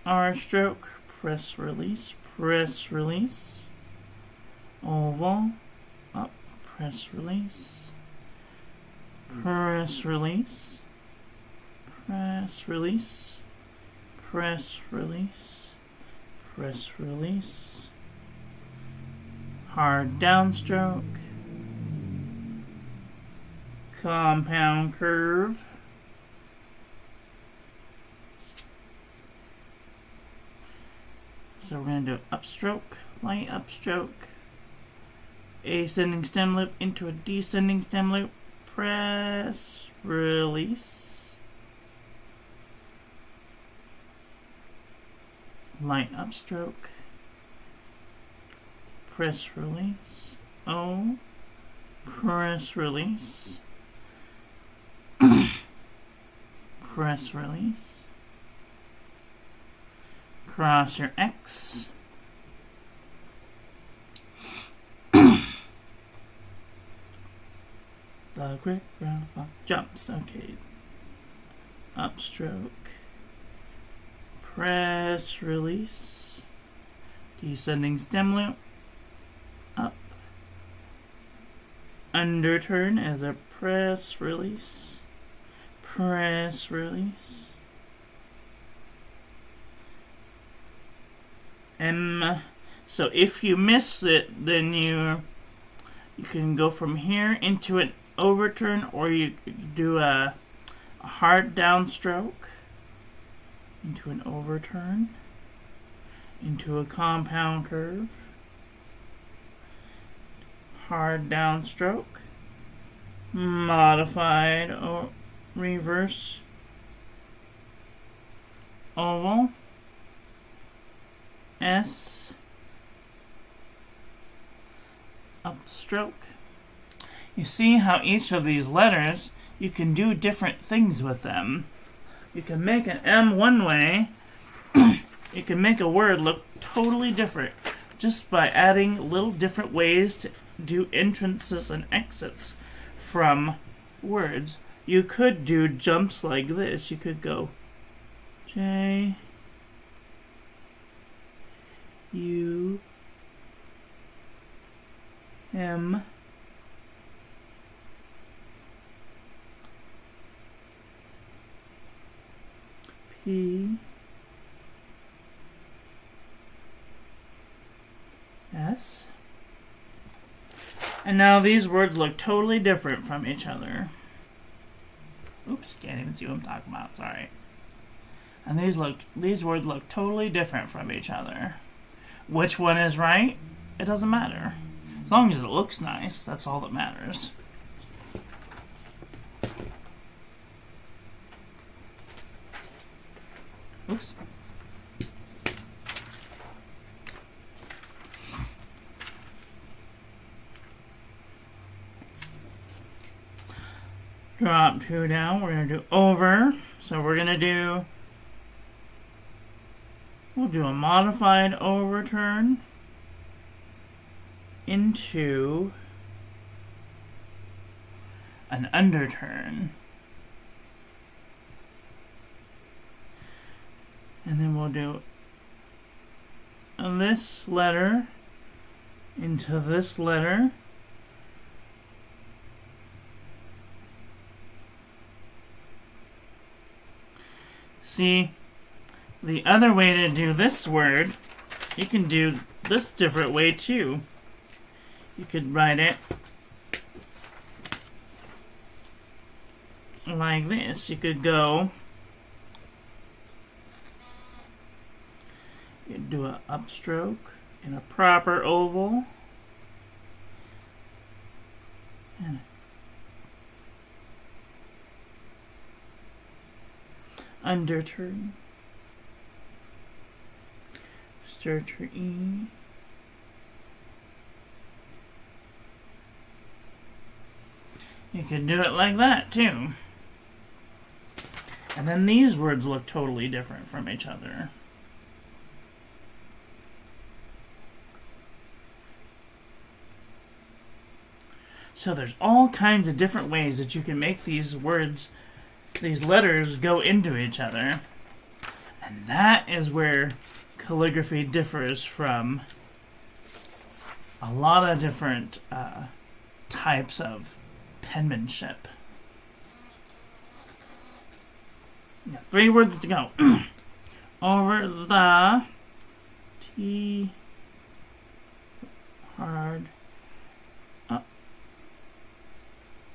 R stroke, press release, oval, up, press release, press release, press release, press release, press release, hard downstroke, compound curve, so we're going to do upstroke, light upstroke, ascending stem loop into a descending stem loop, press, release, light upstroke, press, release, O, press, release, press, release, cross your X, the quick round jumps, okay, upstroke, press, release, descending stem loop, up, underturn as a press, release, press, release, M. So if you miss it, then you can go from here into an overturn, or you do a hard downstroke into an overturn, into a compound curve, hard downstroke, modified or reverse oval, S, upstroke. You see how each of these letters, you can do different things with them. You can make an M one way, you can make a word look totally different just by adding little different ways to do entrances and exits from words. You could do jumps like this. You could go J, U, M, P, S. And now these words look totally different from each other. Oops, can't even see what I'm talking about, sorry. And these words look totally different from each other. Which one is right? It doesn't matter. As long as it looks nice, that's all that matters. Oops. Drop 2 down. We're going to do over. So we're going to we'll do a modified overturn into an underturn. And then we'll do this letter into this letter. See, the other way to do this word, you can do this different way too. You could write it like this. You could go, you'd do an upstroke in a proper oval, and underturn, start your E, you can do it like that too. And then these words look totally different from each other. So there's all kinds of different ways that you can make these words, these letters, go into each other. And that is where calligraphy differs from a lot of different types of penmanship. Got 3 words to go. Over the T hard up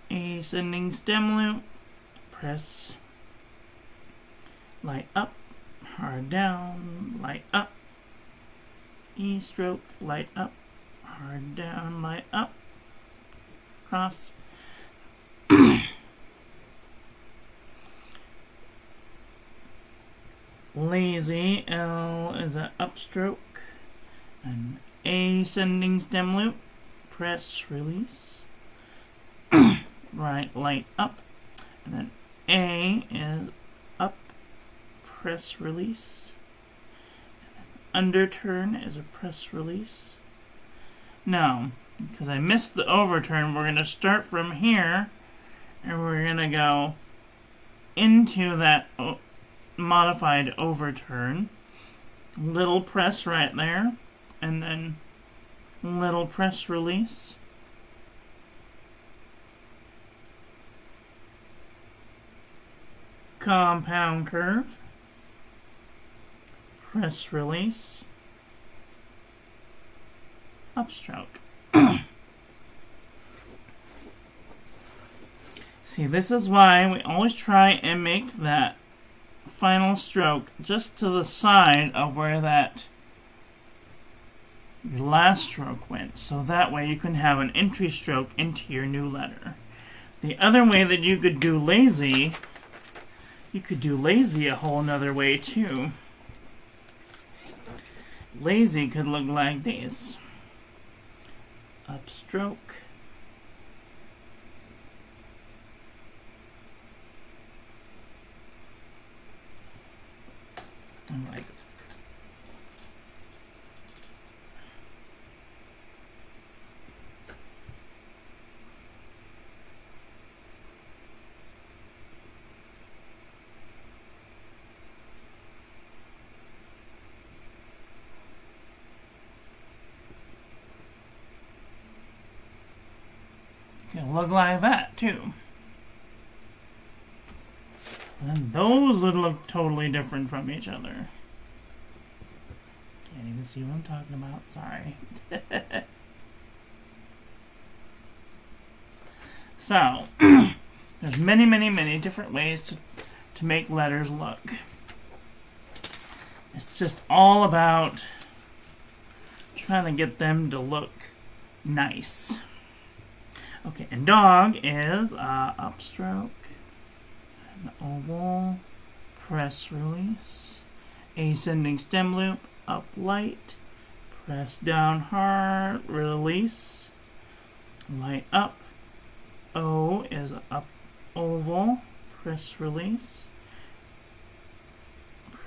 ascending stem loop, press light up, hard down, light up, E stroke, light up, hard down, light up, cross. Lazy, L is an upstroke, an ascending stem loop, press, release, right, light up, and then A is up, press, release, and then underturn is a press, release. Now, because I missed the overturn, we're going to start from here, and we're going to go into that modified overturn, little press right there, and then little press release, compound curve, press release, upstroke. See, this is why we always try and make that final stroke just to the side of where that your last stroke went, so that way you can have an entry stroke into your new letter. The other way that you could do lazy, you could do lazy a whole nother way too. Lazy could look like this. Upstroke, like can look like that too. And those would look totally different from each other. Can't even see what I'm talking about. Sorry. So, there's many different ways to make letters look. It's just all about trying to get them to look nice. Okay, and dog is upstroke, an oval, press release, ascending stem loop, up light, press down hard, release, light up. O is up oval, press release,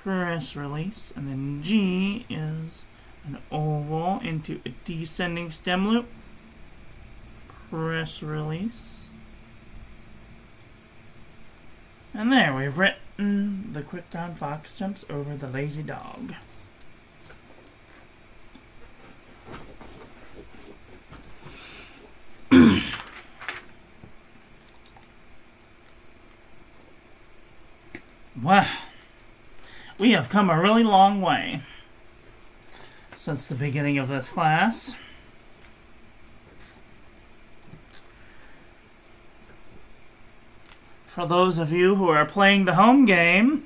and then G is an oval into a descending stem loop, press release. And there, we've written the quick brown fox jumps over the lazy dog. Wow, we have come a really long way since the beginning of this class. For those of you who are playing the home game,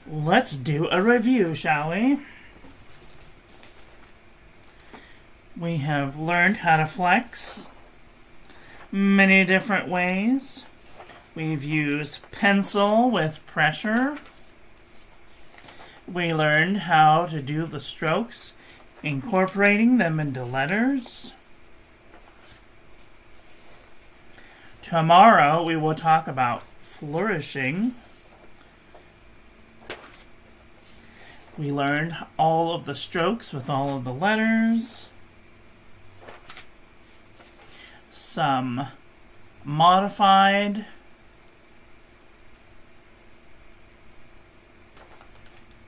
let's do a review, shall we? We have learned how to flex many different ways. We've used pencil with pressure. We learned how to do the strokes, incorporating them into letters. Tomorrow we will talk about flourishing, we learned all of the strokes with all of the letters, some modified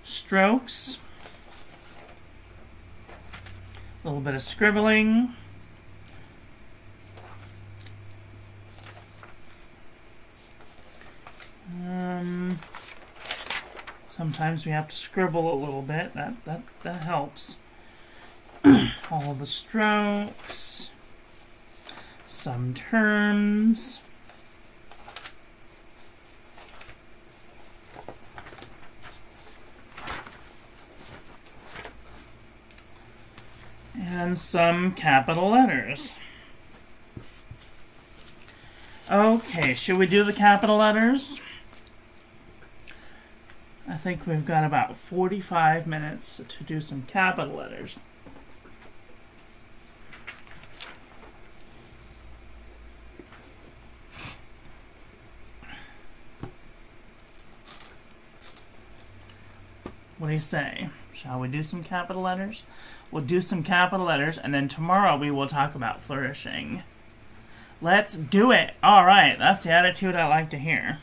strokes, a little bit of scribbling, sometimes we have to scribble a little bit. That helps. All the strokes, some terms, and some capital letters. Okay, should we do the capital letters? I think we've got about 45 minutes to do some capital letters. What do you say? Shall we do some capital letters? We'll do some capital letters, and then tomorrow we will talk about flourishing. Let's do it! Alright, that's the attitude I like to hear.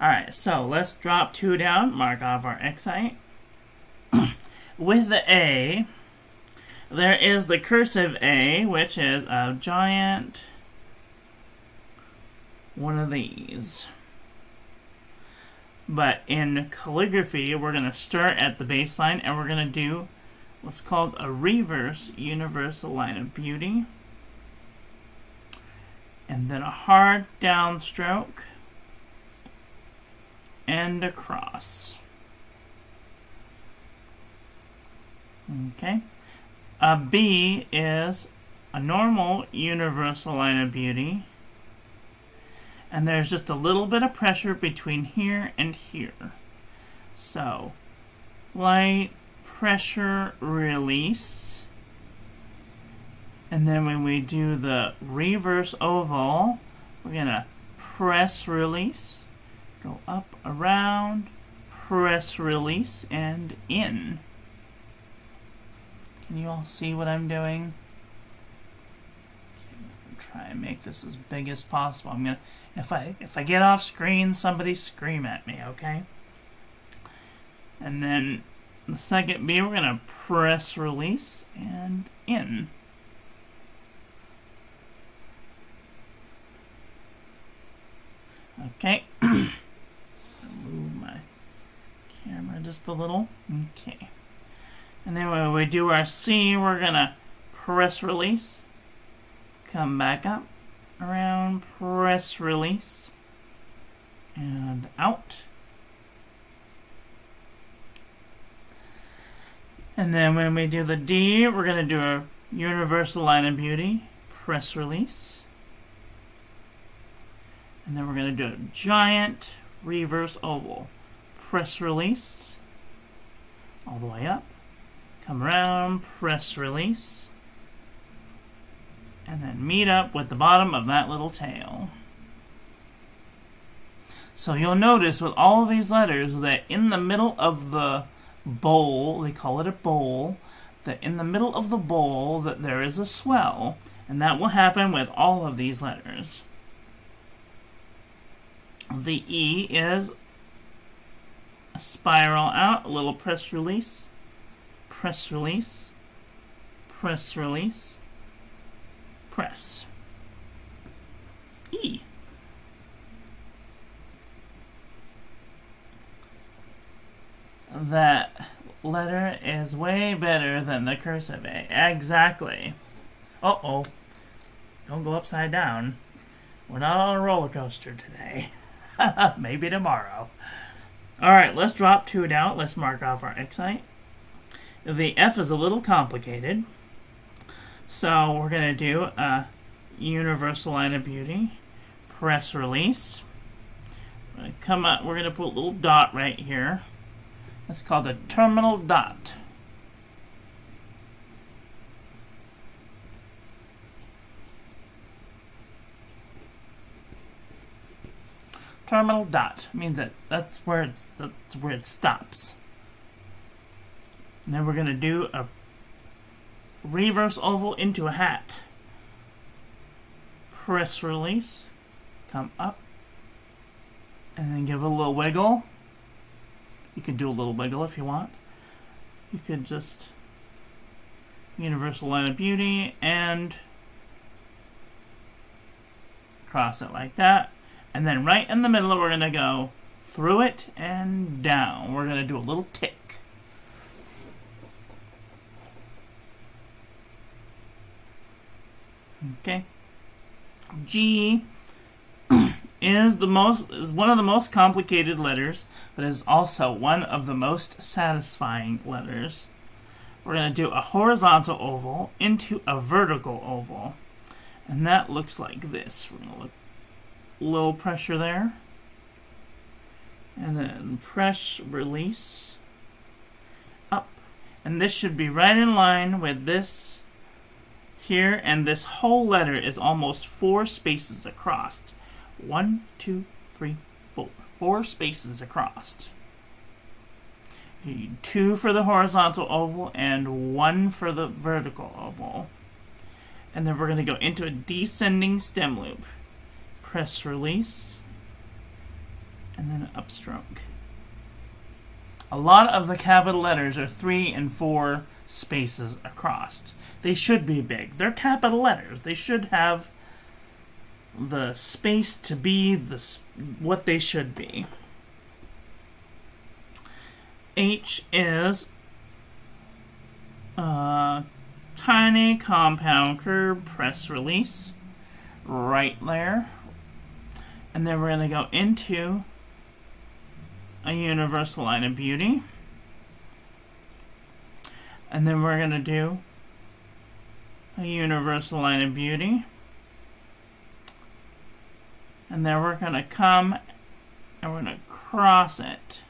Alright, so let's drop 2 down, mark off our Xite. With the A, there is the cursive A, which is a giant one of these. But in calligraphy, we're going to start at the baseline, and we're going to do what's called a reverse universal line of beauty. And then a hard downstroke. And a cross. Okay. A B is a normal universal line of beauty. And there's just a little bit of pressure between here and here. So, light pressure release. And then when we do the reverse oval, we're going to press release. Go up, around, press, release, and in. Can you all see what I'm doing? Try and make this as big as possible. I'm gonna, if I get off screen, somebody scream at me, okay? And then the second B, we're gonna press, release, and in. Okay. Move my camera just a little. Okay. And then when we do our C, we're going to press release. Come back up. Around. Press release. And out. And then when we do the D, we're going to do a universal line of beauty. Press release. And then we're going to do a giant reverse oval. Press release. All the way up. Come around, press release. And then meet up with the bottom of that little tail. So you'll notice with all of these letters that in the middle of the bowl, they call it a bowl, that in the middle of the bowl that there is a swell. And that will happen with all of these letters. The E is a spiral out, a little press release, press release, press release, press. E. That letter is way better than the cursive A. Exactly. Uh-oh. Don't go upside down. We're not on a roller coaster today. Maybe tomorrow. Alright, let's drop 2 down. Let's mark off our Xite. The F is a little complicated. So we're going to do a universal line of beauty. Press release. We're going to come up. We're going to put a little dot right here. That's called a terminal dot. terminal dot. Means that that's where it stops. And then we're going to do a reverse oval into a hat. Press release. Come up. And then give it a little wiggle. You could do a little wiggle if you want. You could just universal line of beauty and cross it like that. And then right in the middle, we're going to go through it and down. We're going to do a little tick. Okay. G is one of the most complicated letters, but is also one of the most satisfying letters. We're going to do a horizontal oval into a vertical oval. And that looks like this. We're going to look a little pressure there. And then press release up. And this should be right in line with this here. And this whole letter is almost 4 spaces across. 1, 2, 3, 4. 4 spaces across. You need 2 for the horizontal oval and 1 for the vertical oval. And then we're going to go into a descending stem loop. Press release. And then upstroke. A lot of the capital letters are 3 and 4 spaces across. They should be big. They're capital letters. They should have the space to be what they should be. H is tiny compound curve, press release right there. And then we're going to go into a universal line of beauty. And then we're going to do a universal line of beauty. And then we're going to come and we're going to cross it.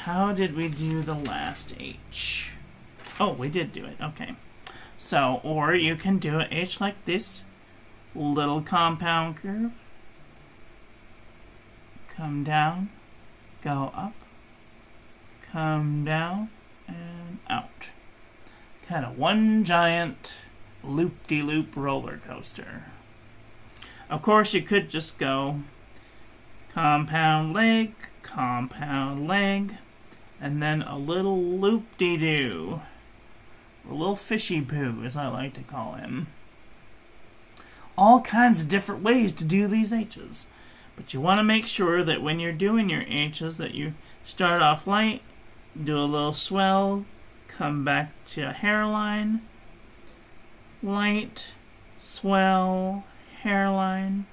How did we do the last H? Oh, we did do it. Okay. So, or you can do an H like this. Little compound curve. Come down. Go up. Come down. And out. Kind of one giant loop-de-loop roller coaster. Of course, you could just go compound leg, and then a little loop-de-doo. A little fishy poo, as I like to call him. All kinds of different ways to do these H's. But you want to make sure that when you're doing your H's that you start off light, do a little swell, come back to a hairline, light, swell, hairline,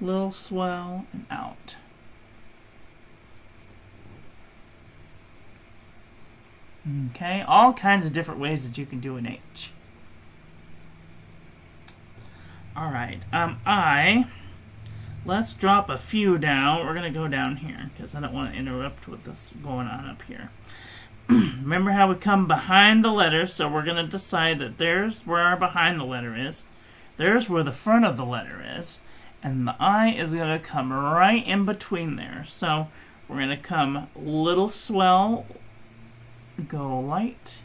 little swell, and out. Okay, all kinds of different ways that you can do an H. Alright, let's drop a few down. We're going to go down here because I don't want to interrupt with this going on up here. Remember how we come behind the letter, so we're going to decide that there's where our behind the letter is. There's where the front of the letter is. And the I is going to come right in between there. So we're going to come little swell, go light,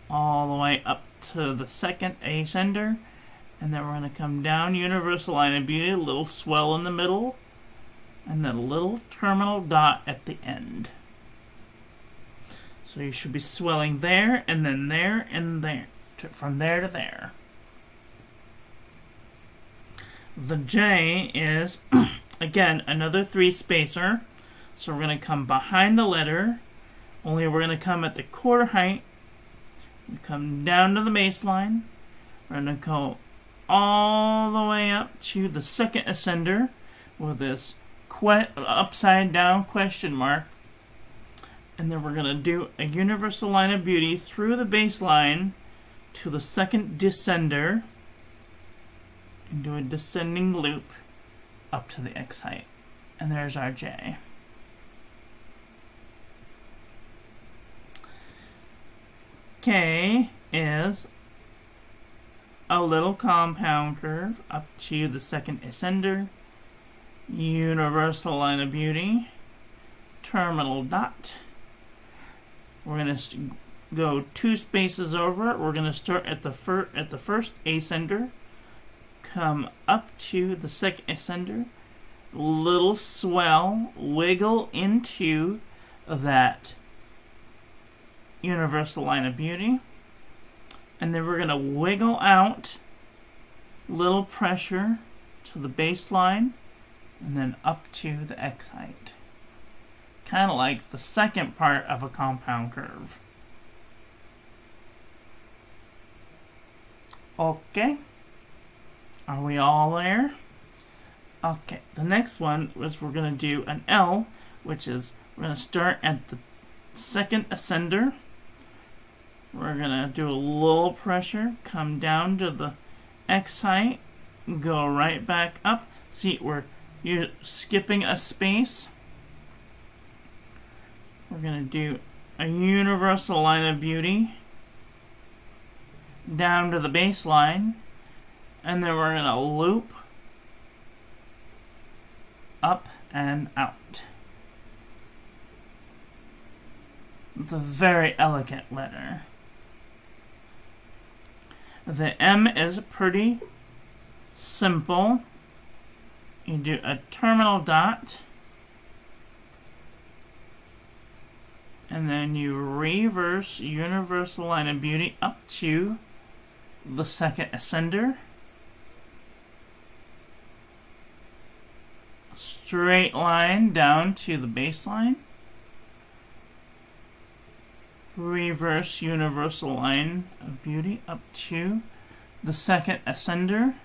all the way up to the second ascender. And then we're going to come down, universal line of beauty, a little swell in the middle, and then a little terminal dot at the end. So you should be swelling there, and then there, and there, from there to there. The J is, again, another 3 spacer. So we're going to come behind the letter, only we're going to come at the quarter height. We come down to the baseline. We're going to go all the way up to the second ascender with this upside down question mark. And then we're going to do a universal line of beauty through the baseline to the second descender and do a descending loop up to the X height. And there's our J. K is a little compound curve up to the second ascender, universal line of beauty, terminal dot. We're going to go 2 spaces over it. We're going to start at the first ascender, come up to the second ascender, little swell, wiggle into that universal line of beauty, and then we're going to wiggle out, little pressure to the baseline, and then up to the X height. Kind of like the second part of a compound curve. Okay. Are we all there? Okay. The next one was we're going to do an L, which is we're going to start at the second ascender. We're going to do a little pressure, come down to the X height, go right back up. See, you're skipping a space. We're going to do a universal line of beauty down to the baseline, and then we're going to loop up and out. It's a very elegant letter. The M is pretty simple. You do a terminal dot, and then you reverse universal line of beauty up to the second ascender. Straight line down to the baseline. Reverse universal line of beauty up to the second ascender.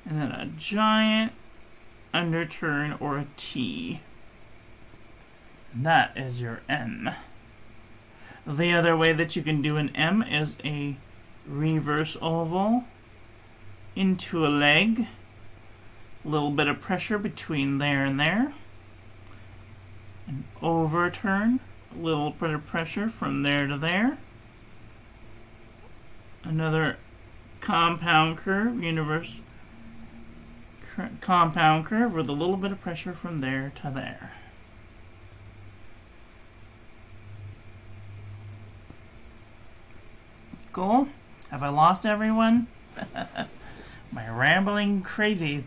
And then a giant underturn or a T. And that is your M. The other way that you can do an M is a reverse oval into a leg. A little bit of pressure between there and there. An overturn. A little bit of pressure from there to there. Another compound curve, compound curve with a little bit of pressure from there to there. Cool? Have I lost everyone? My rambling craziness?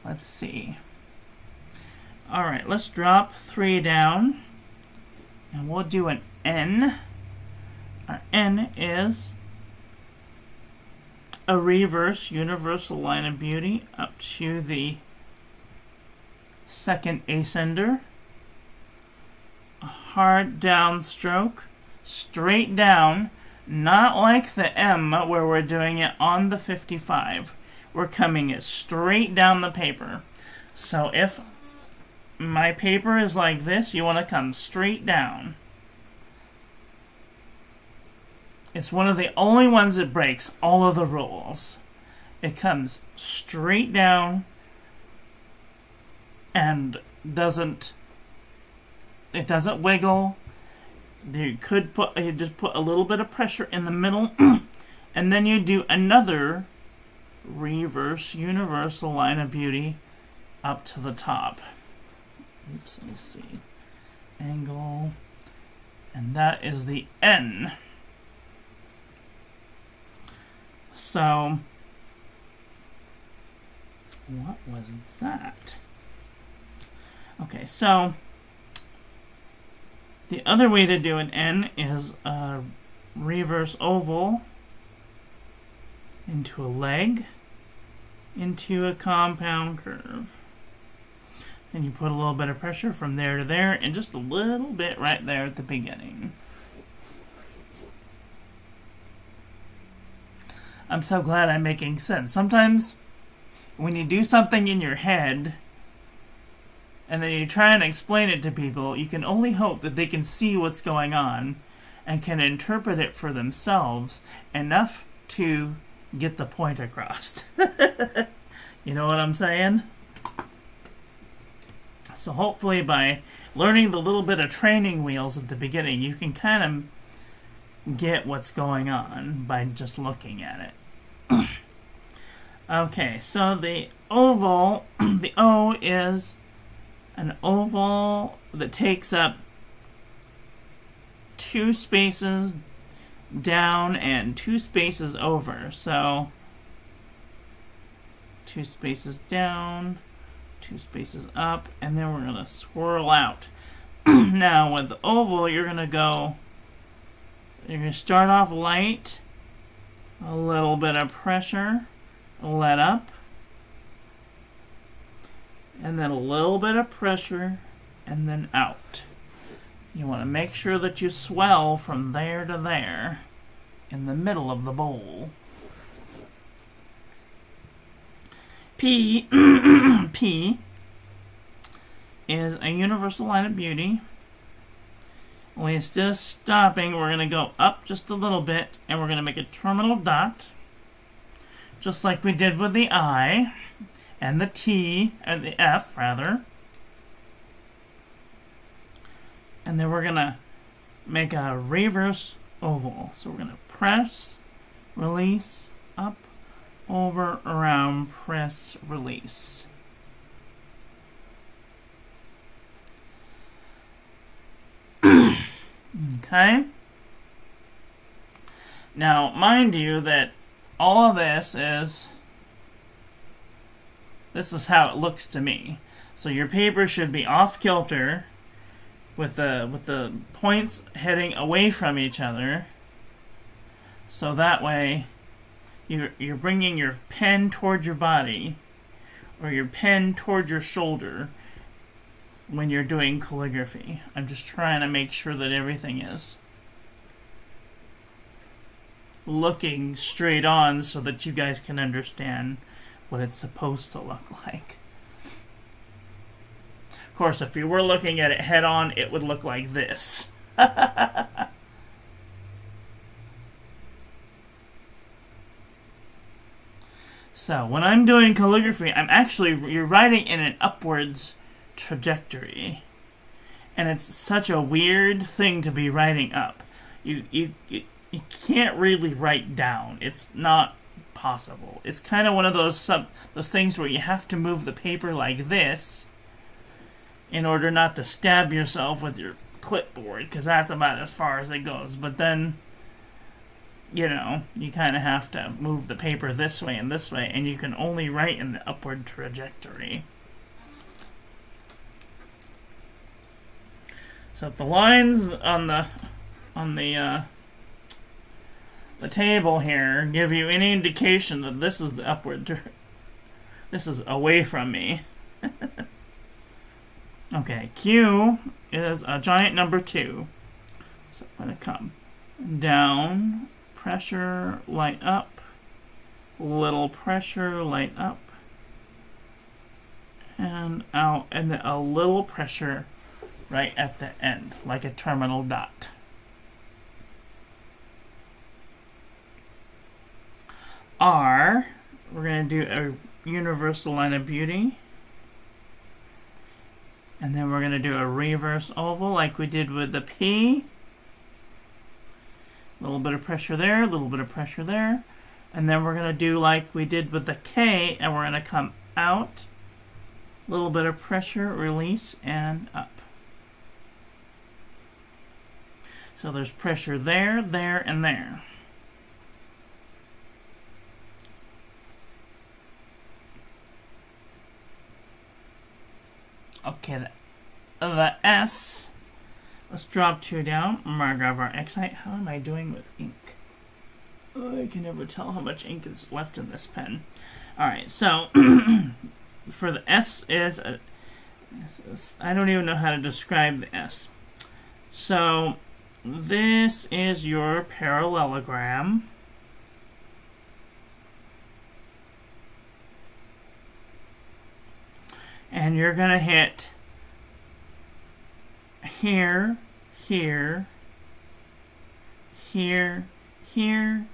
Let's see. Alright, let's drop 3 down, and we'll do an N. Our N is a reverse universal line of beauty up to the second ascender. A hard down stroke, straight down, not like the M where we're doing it on the 55. We're coming it straight down the paper. So if my paper is like this, you want to come straight down. It's one of the only ones that breaks all of the rules. It comes straight down and doesn't wiggle. You just put a little bit of pressure in the middle, and then you do another reverse universal line of beauty up to the top. Oops, let me see. Angle. And that is the N. So, what was that? Okay, so the other way to do an N is a reverse oval into a leg, into a compound curve. And you put a little bit of pressure from there to there, and just a little bit right there at the beginning. I'm so glad I'm making sense. Sometimes when you do something in your head and then you try and explain it to people, you can only hope that they can see what's going on and can interpret it for themselves enough to get the point across. You know what I'm saying? So hopefully by learning the little bit of training wheels at the beginning, you can kind of get what's going on by just looking at it. Okay, so the oval, the O is an oval that takes up 2 spaces down and 2 spaces over. So 2 spaces down, 2 spaces up, and then we're going to swirl out. Now with the oval, you're going to start off light, a little bit of pressure, let up, and then a little bit of pressure, and then out. You want to make sure that you swell from there to there in the middle of the bowl. P P is a universal line of beauty. Only instead of stopping, we're going to go up just a little bit, and we're going to make a terminal dot, just like we did with the I and the T, and the F, rather. And then we're going to make a reverse oval. So we're going to press, release, up, over, around, press, release. Okay? Now, mind you that all of this is how it looks to me. So your paper should be off kilter with the points heading away from each other. So that way you're bringing your pen towards your body or your pen towards your shoulder when you're doing calligraphy. I'm just trying to make sure that everything is looking straight on so that you guys can understand what it's supposed to look like. Of course, if you were looking at it head on, it would look like this. So, when I'm doing calligraphy, you're writing in an upwards trajectory. And it's such a weird thing to be writing up. You can't really write down. It's not possible. It's kind of one of those things where you have to move the paper like this in order not to stab yourself with your clipboard, because that's about as far as it goes. But then, you kind of have to move the paper this way, and you can only write in the upward trajectory. So if the lines on the table here give you any indication that this is the upward, this is away from me. Okay, Q is a giant number 2. So I'm going to come down, pressure, light up, little pressure, light up, and out, and then a little pressure right at the end, like a terminal dot. R, we're going to do a universal line of beauty. And then we're going to do a reverse oval like we did with the P. A little bit of pressure there, a little bit of pressure there. And then we're going to do like we did with the K, and we're going to come out. A little bit of pressure, release, and up. So there's pressure there, there, and there. Okay, the S, let's drop 2 down. I'm going to grab our X-height. How am I doing with ink? Oh, I can never tell how much ink is left in this pen. Alright, so for the S I don't even know how to describe the S. So this is your parallelogram. And you're going to hit here, here, here, here,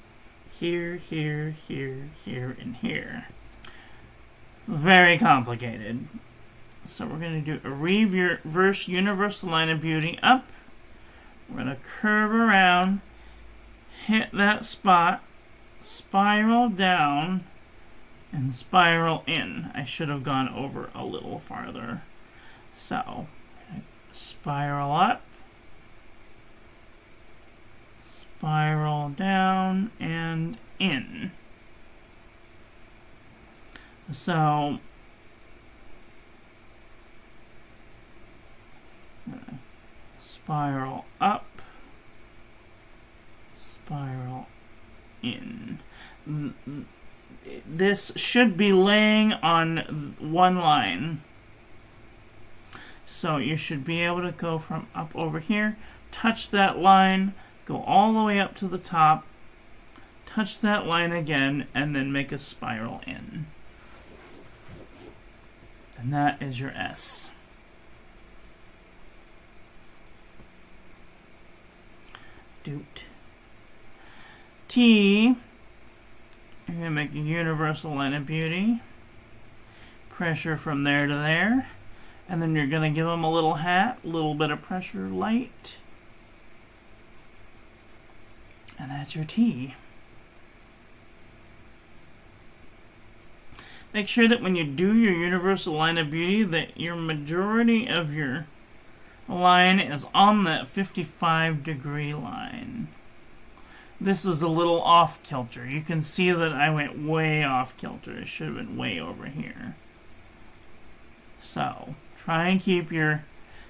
here, here, here, here, and here. Very complicated. So we're going to do a reverse universal line of beauty up. We're going to curve around hit that spot, spiral down, and spiral in. I should have gone over a little farther. So, spiral up, spiral down, and in. So, spiral up, spiral in. This should be laying on one line. So you should be able to go from up over here, touch that line, go all the way up to the top, touch that line again, and then make a spiral in. And that is your S. Doot. T, you're going to make a universal line of beauty. Pressure from there to there. And then you're going to give them a little hat, a little bit of pressure, light. And that's your T. Make sure that when you do your universal line of beauty that your majority of your line is on that 55-degree line. This is a little off kilter. You can see that I went way off kilter. It should have been way over here. So, try and keep your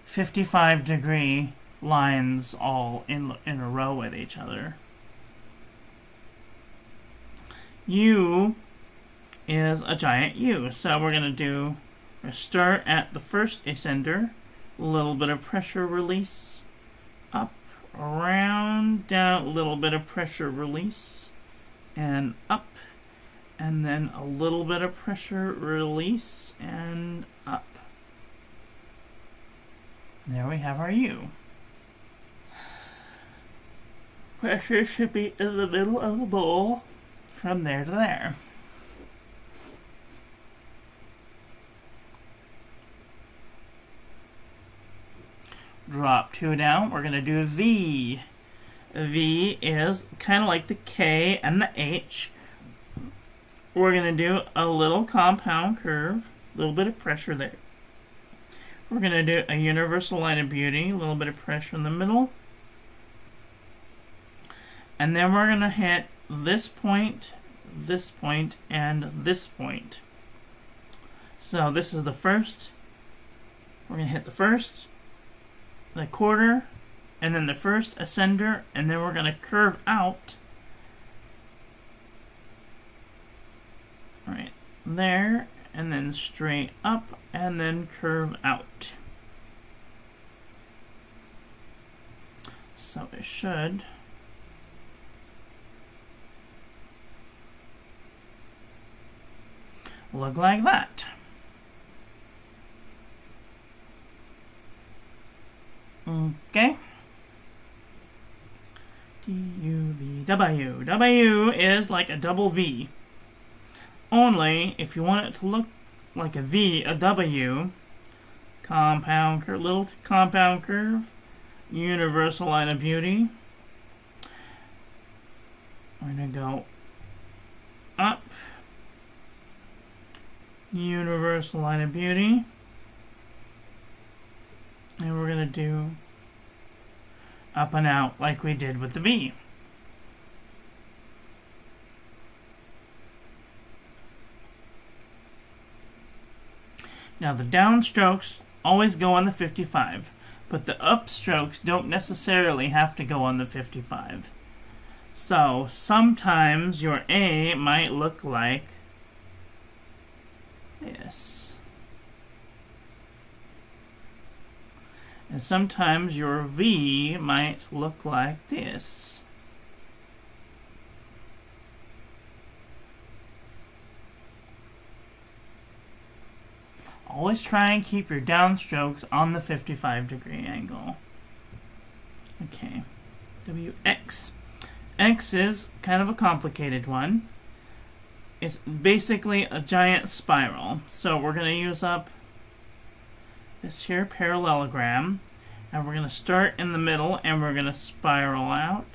55-degree lines all in a row with each other. U is a giant U. So we're going to start at the first ascender, a little bit of pressure release, up, around, down, a little bit of pressure release, and up, and then a little bit of pressure release, and up. There we have our U. Pressure should be in the middle of the bowl from there to there. Drop 2 down. We're going to do a V. V is kind of like the K and the H. We're going to do a little compound curve, a little bit of pressure there. We're going to do a universal line of beauty, a little bit of pressure in the middle. And then we're going to hit this point, and this point. So this is the first. We're going to hit the first, the quarter, and then the first ascender, and then we're going to curve out right there, and then straight up, and then curve out. So it should look like that. Okay. D-U-V-W. W is like a double V. Only, if you want it to look like a V, a W, compound curve, little compound curve, universal line of beauty. We're going to go up, universal line of beauty. And we're going to do up and out like we did with the V. Now the downstrokes always go on the 55, but the upstrokes don't necessarily have to go on the 55. So sometimes your A might look like this. And sometimes your V might look like this. Always try and keep your downstrokes on the 55-degree angle. Okay, WX. X is kind of a complicated one. It's basically a giant spiral. So we're going to use up this here parallelogram, and we're going to start in the middle, and we're going to spiral out,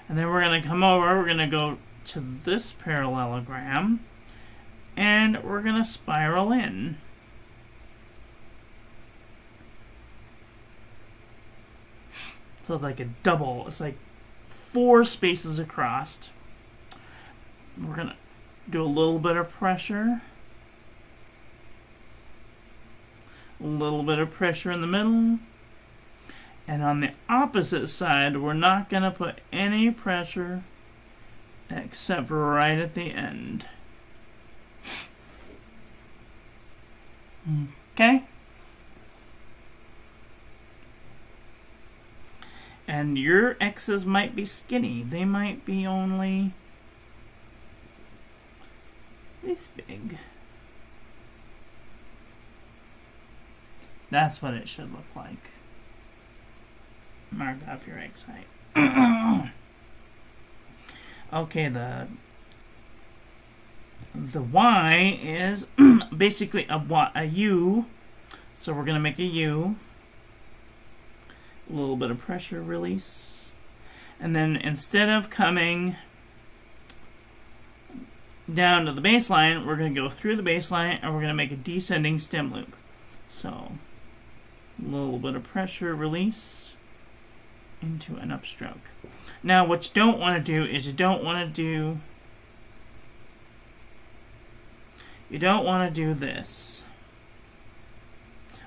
And then we're going to come over, we're going to go to this parallelogram, and we're going to spiral in. So it's like a double. It's like 4 spaces across. We're going to do a little bit of pressure. A little bit of pressure in the middle. And on the opposite side, we're not going to put any pressure except right at the end. Okay? And your X's might be skinny. They might be only this big. That's what it should look like. Mark off your X height. Okay, the Y is basically a U. So we're going to make a U. A little bit of pressure release. And then instead of coming down to the baseline, we're going to go through the baseline and we're going to make a descending stem loop. So a little bit of pressure release into an upstroke. Now what you don't want to do is you don't want to do this.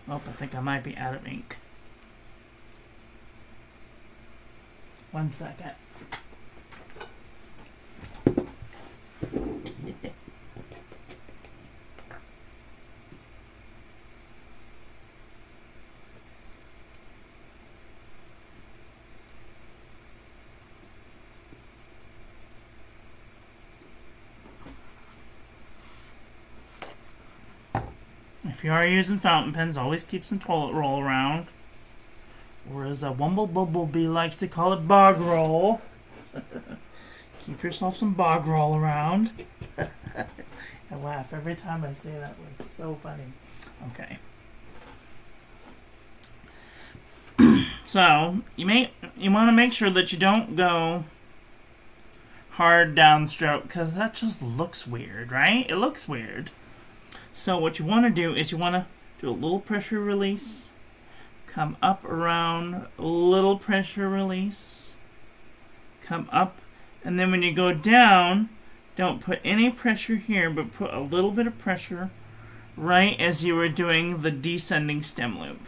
Oh, I think I might be out of ink. 1 second. If you are using fountain pens, always keep some toilet roll around. Or as a Wumble Bumblebee likes to call it, bog roll. Keep yourself some bog roll around. I laugh every time I say that word. It's so funny. Okay. So, you want to make sure that you don't go hard downstroke, because that just looks weird, right? It looks weird. So what you want to do is you want to do a little pressure release, come up around, a little pressure release, come up, and then when you go down, don't put any pressure here, but put a little bit of pressure right as you were doing the descending stem loop.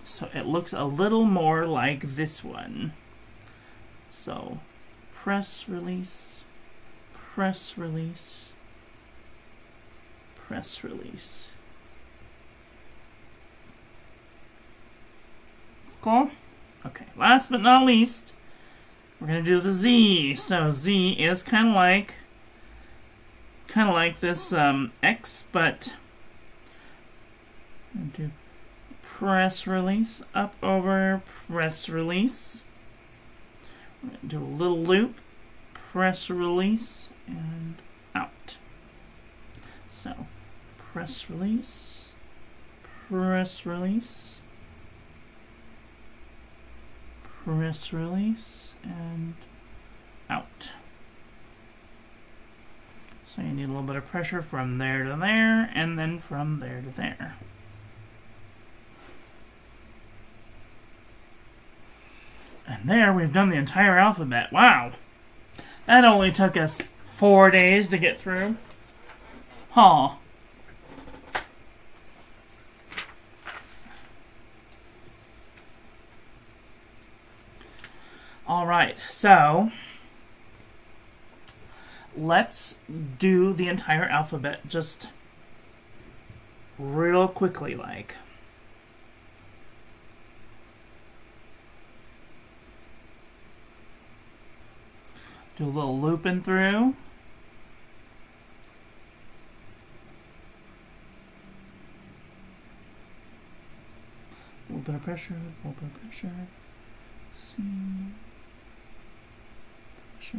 So it looks a little more like this one. So press, release, press, release, press, release. Cool? Okay, last but not least, we're going to do the Z. So Z is kind of like this X, but do press, release, up, over, press, release. We're going to do a little loop, press, release, and out. So press, release, press, release, press, release, and out. So you need a little bit of pressure from there to there, and then from there to there. And there we've done the entire alphabet. Wow! That only took us 4 days to get through. Huh. Alright, so let's do the entire alphabet just real quickly like. Do a little looping through. A little bit of pressure, a little bit of pressure. C. Pressure.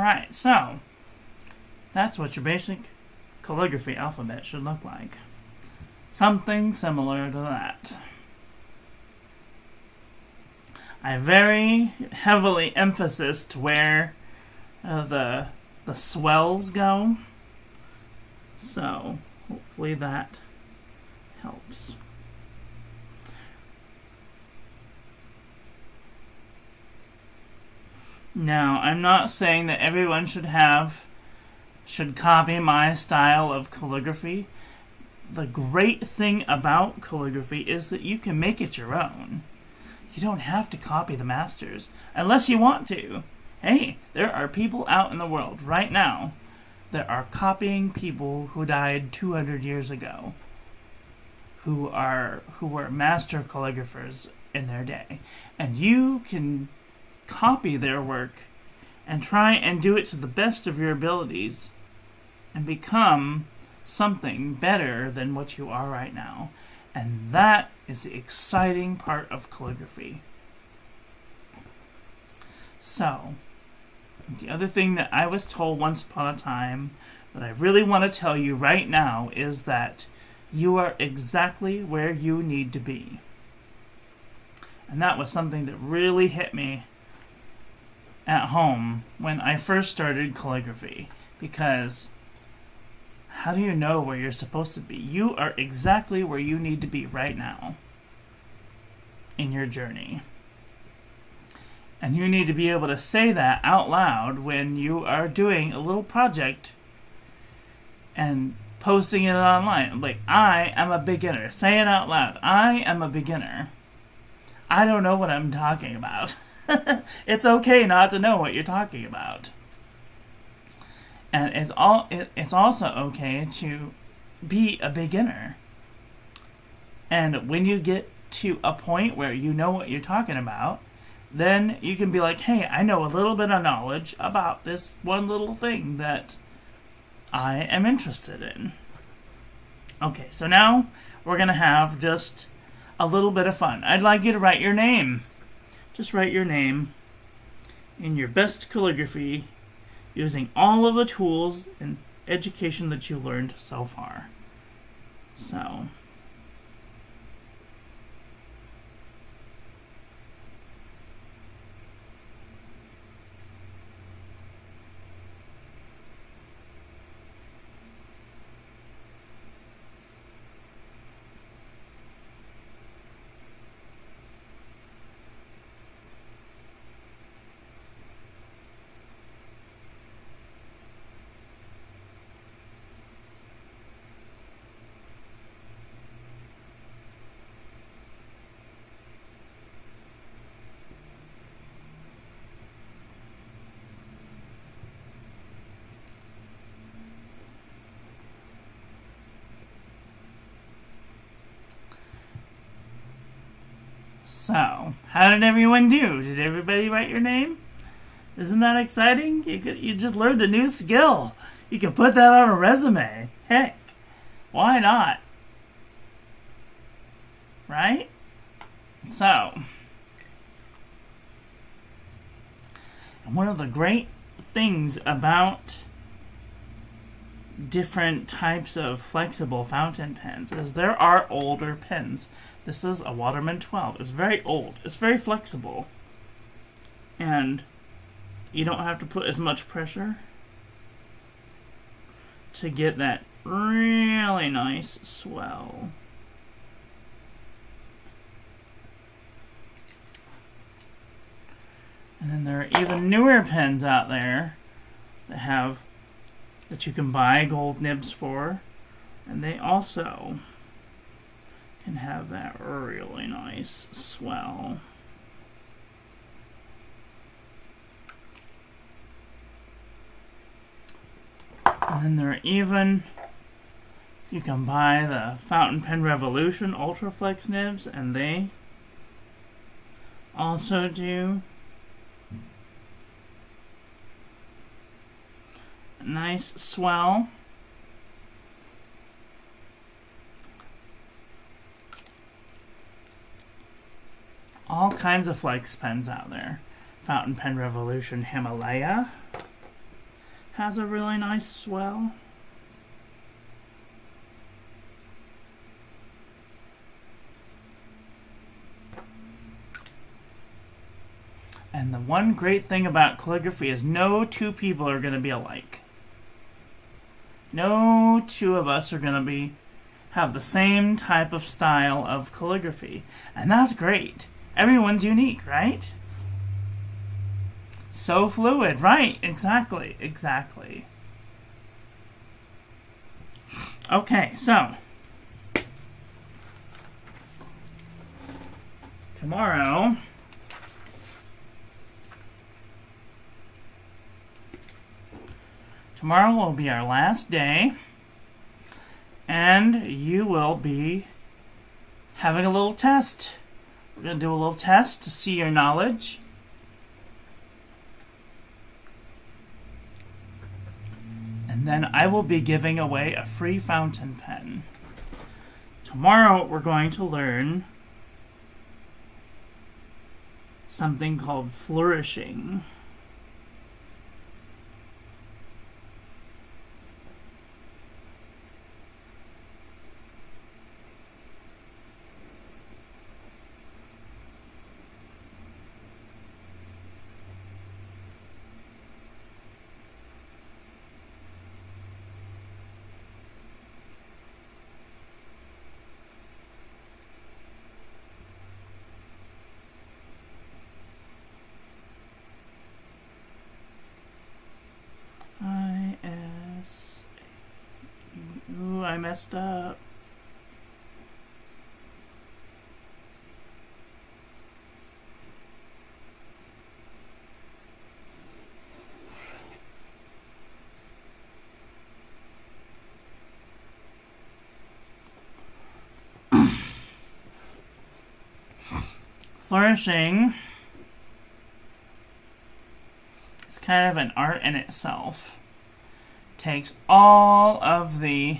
Alright, so that's what your basic calligraphy alphabet should look like. Something similar to that. I very heavily emphasized where the swells go, so hopefully that helps. Now, I'm not saying that everyone should copy my style of calligraphy. The great thing about calligraphy is that you can make it your own. You don't have to copy the masters, unless you want to. Hey, there are people out in the world right now that are copying people who died 200 years ago, who were master calligraphers in their day. And you can copy their work and try and do it to the best of your abilities and become something better than what you are right now. And that is the exciting part of calligraphy. So, the other thing that I was told once upon a time that I really want to tell you right now is that you are exactly where you need to be. And that was something that really hit me at home when I first started calligraphy, because how do you know where you're supposed to be? You are exactly where you need to be right now in your journey. And you need to be able to say that out loud when you are doing a little project and posting it online. Like, I am a beginner. Say it out loud. I am a beginner. I don't know what I'm talking about. It's okay not to know what you're talking about. And it's also okay to be a beginner. And when you get to a point where you know what you're talking about, then you can be like, hey, I know a little bit of knowledge about this one little thing that I am interested in. Okay, so now we're going to have just a little bit of fun. I'd like you to write your name. Just write your name in your best calligraphy using all of the tools and education that you learned so far. So, how did everyone do? Did everybody write your name? Isn't that exciting? You just learned a new skill. You can put that on a resume. Heck, why not? Right? So, one of the great things about different types of flexible fountain pens is there are older pens. This is a Waterman 12. It's very old. It's very flexible. And you don't have to put as much pressure to get that really nice swell. And then there are even newer pens out there that you can buy gold nibs for, and they also can have that really nice swell. And then there are even, you can buy the Fountain Pen Revolution Ultraflex nibs, and they also do a nice swell. All kinds of flex pens out there. Fountain Pen Revolution Himalaya. has a really nice swell. And the one great thing about calligraphy is no two people are going to be alike. No two of us are going to have the same type of style of calligraphy. And that's great. Everyone's unique, right? So fluid, right? Exactly. Okay, so tomorrow will be our last day, and you will be having a little test. We're going to do a little test to see your knowledge. And then I will be giving away a free fountain pen. Tomorrow we're going to learn something called flourishing. Ooh, I messed up. Flourishing is kind of an art in itself. Takes all of the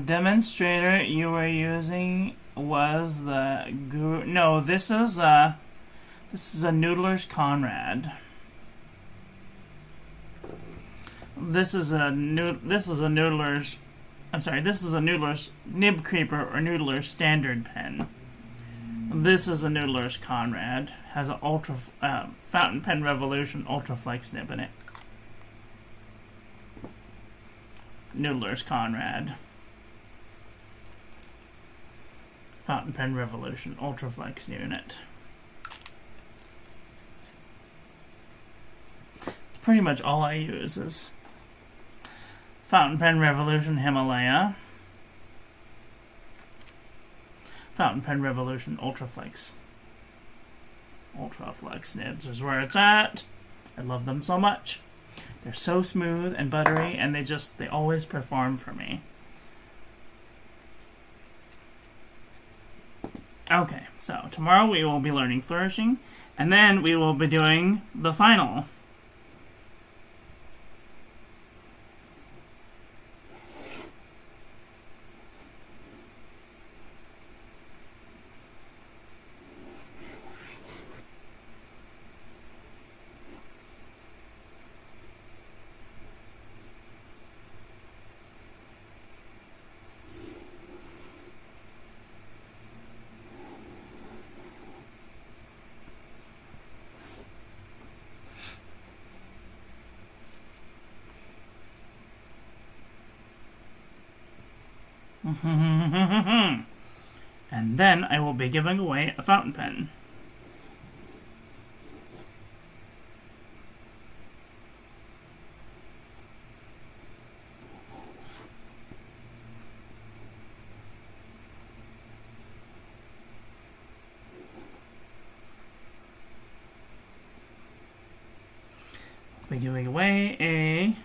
demonstrator you were using was the Guru. No, this is a Noodler's Conrad. This is a Noodler's Nib Creeper or Noodler's Standard Pen. This is a Noodler's Conrad. Has an Fountain Pen Revolution Ultraflex nib in it. Noodler's Conrad. Fountain Pen Revolution Ultraflex unit. Pretty much all I use is Fountain Pen Revolution Himalaya, Fountain Pen Revolution Ultraflex. Ultraflex nibs is where it's at. I love them so much. They're so smooth and buttery, and they always perform for me. Okay, so tomorrow we will be learning flourishing, and then we will be doing the final. And then I will be giving away a fountain pen. I'll be giving away a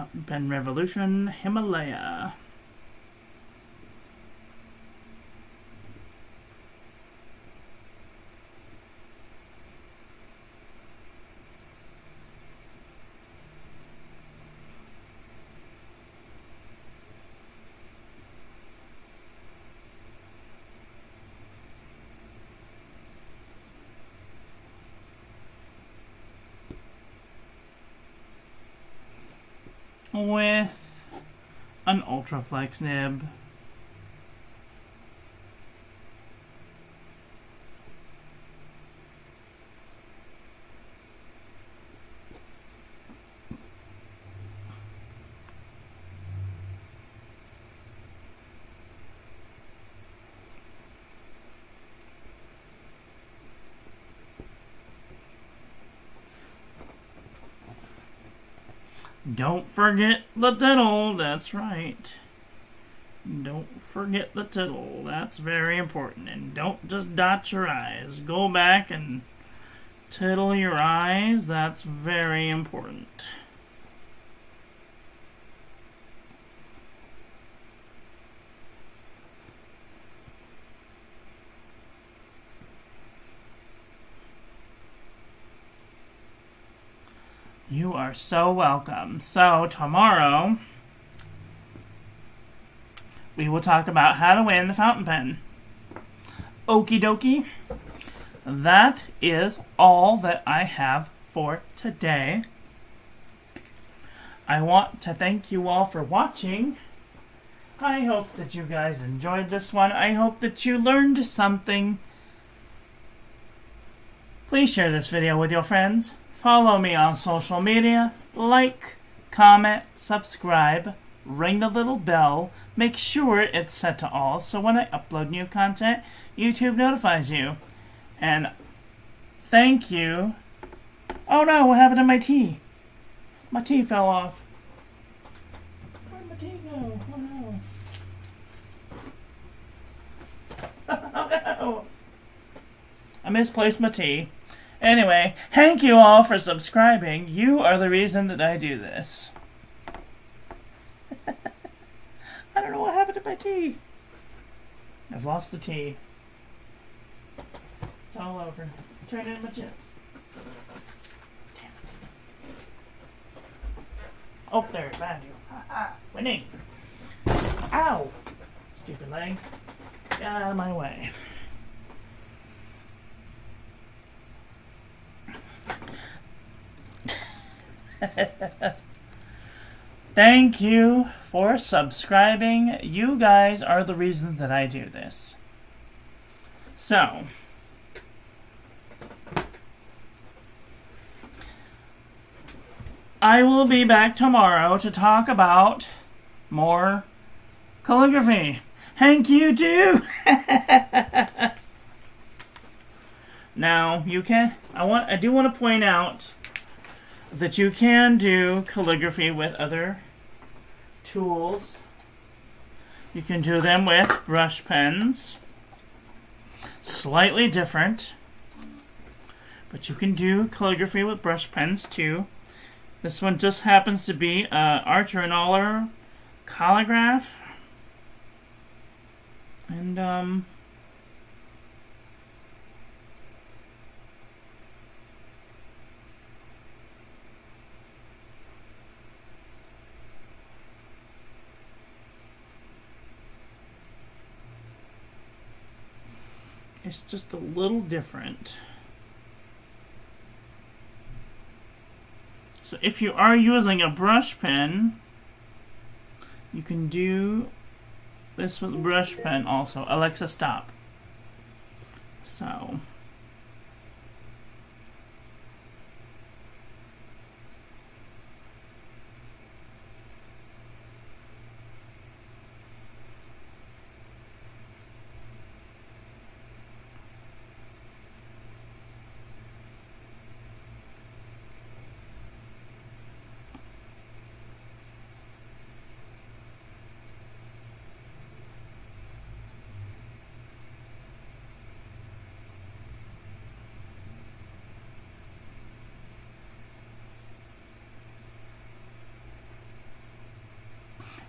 Fountain Pen Revolution Himalaya. With an Ultraflex nib. Don't forget the tittle, that's right. Don't forget the tittle, that's very important. And don't just dot your I's. Go back and tittle your I's, that's very important. You are so welcome. So, tomorrow, we will talk about how to win the fountain pen. Okie dokie. That is all that I have for today. I want to thank you all for watching. I hope that you guys enjoyed this one. I hope that you learned something. Please share this video with your friends. Follow me on social media, like, comment, subscribe, ring the little bell, make sure it's set to all so when I upload new content, YouTube notifies you. And thank you. Oh no, what happened to my tea? My tea fell off. Where'd my tea go? Oh no. Oh no. I misplaced my tea. Anyway, thank you all for subscribing. You are the reason that I do this. I don't know what happened to my tea. I've lost the tea. It's all over. Turn in my chips. Damn it. Oh, there, found you. Ha-ha. Winning. Ow. Stupid leg. Get out of my way. Thank you for subscribing. You guys are the reason that I do this. So, I will be back tomorrow to talk about more calligraphy. Thank you too. Now, I do want to point out that you can do calligraphy with other tools. You can do them with brush pens. Slightly different. But you can do calligraphy with brush pens too. This one just happens to be Archer and Aller Calligraph. And it's just a little different. So if you are using a brush pen, you can do this with a brush pen also. Alexa, stop. So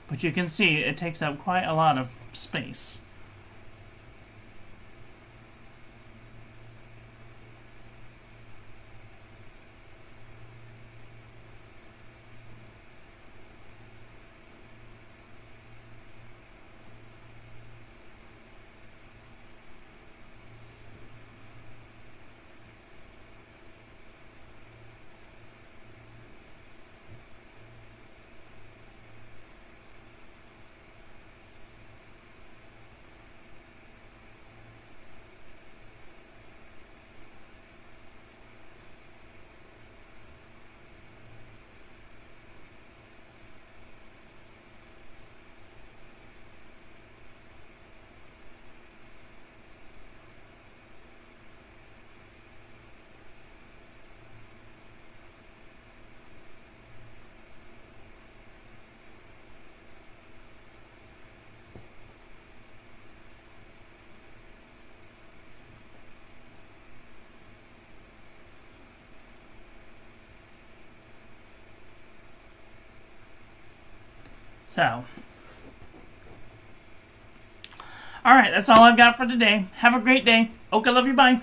But you can see it takes up quite a lot of space. So, alright, that's all I've got for today. Have a great day. Okay, love you, bye.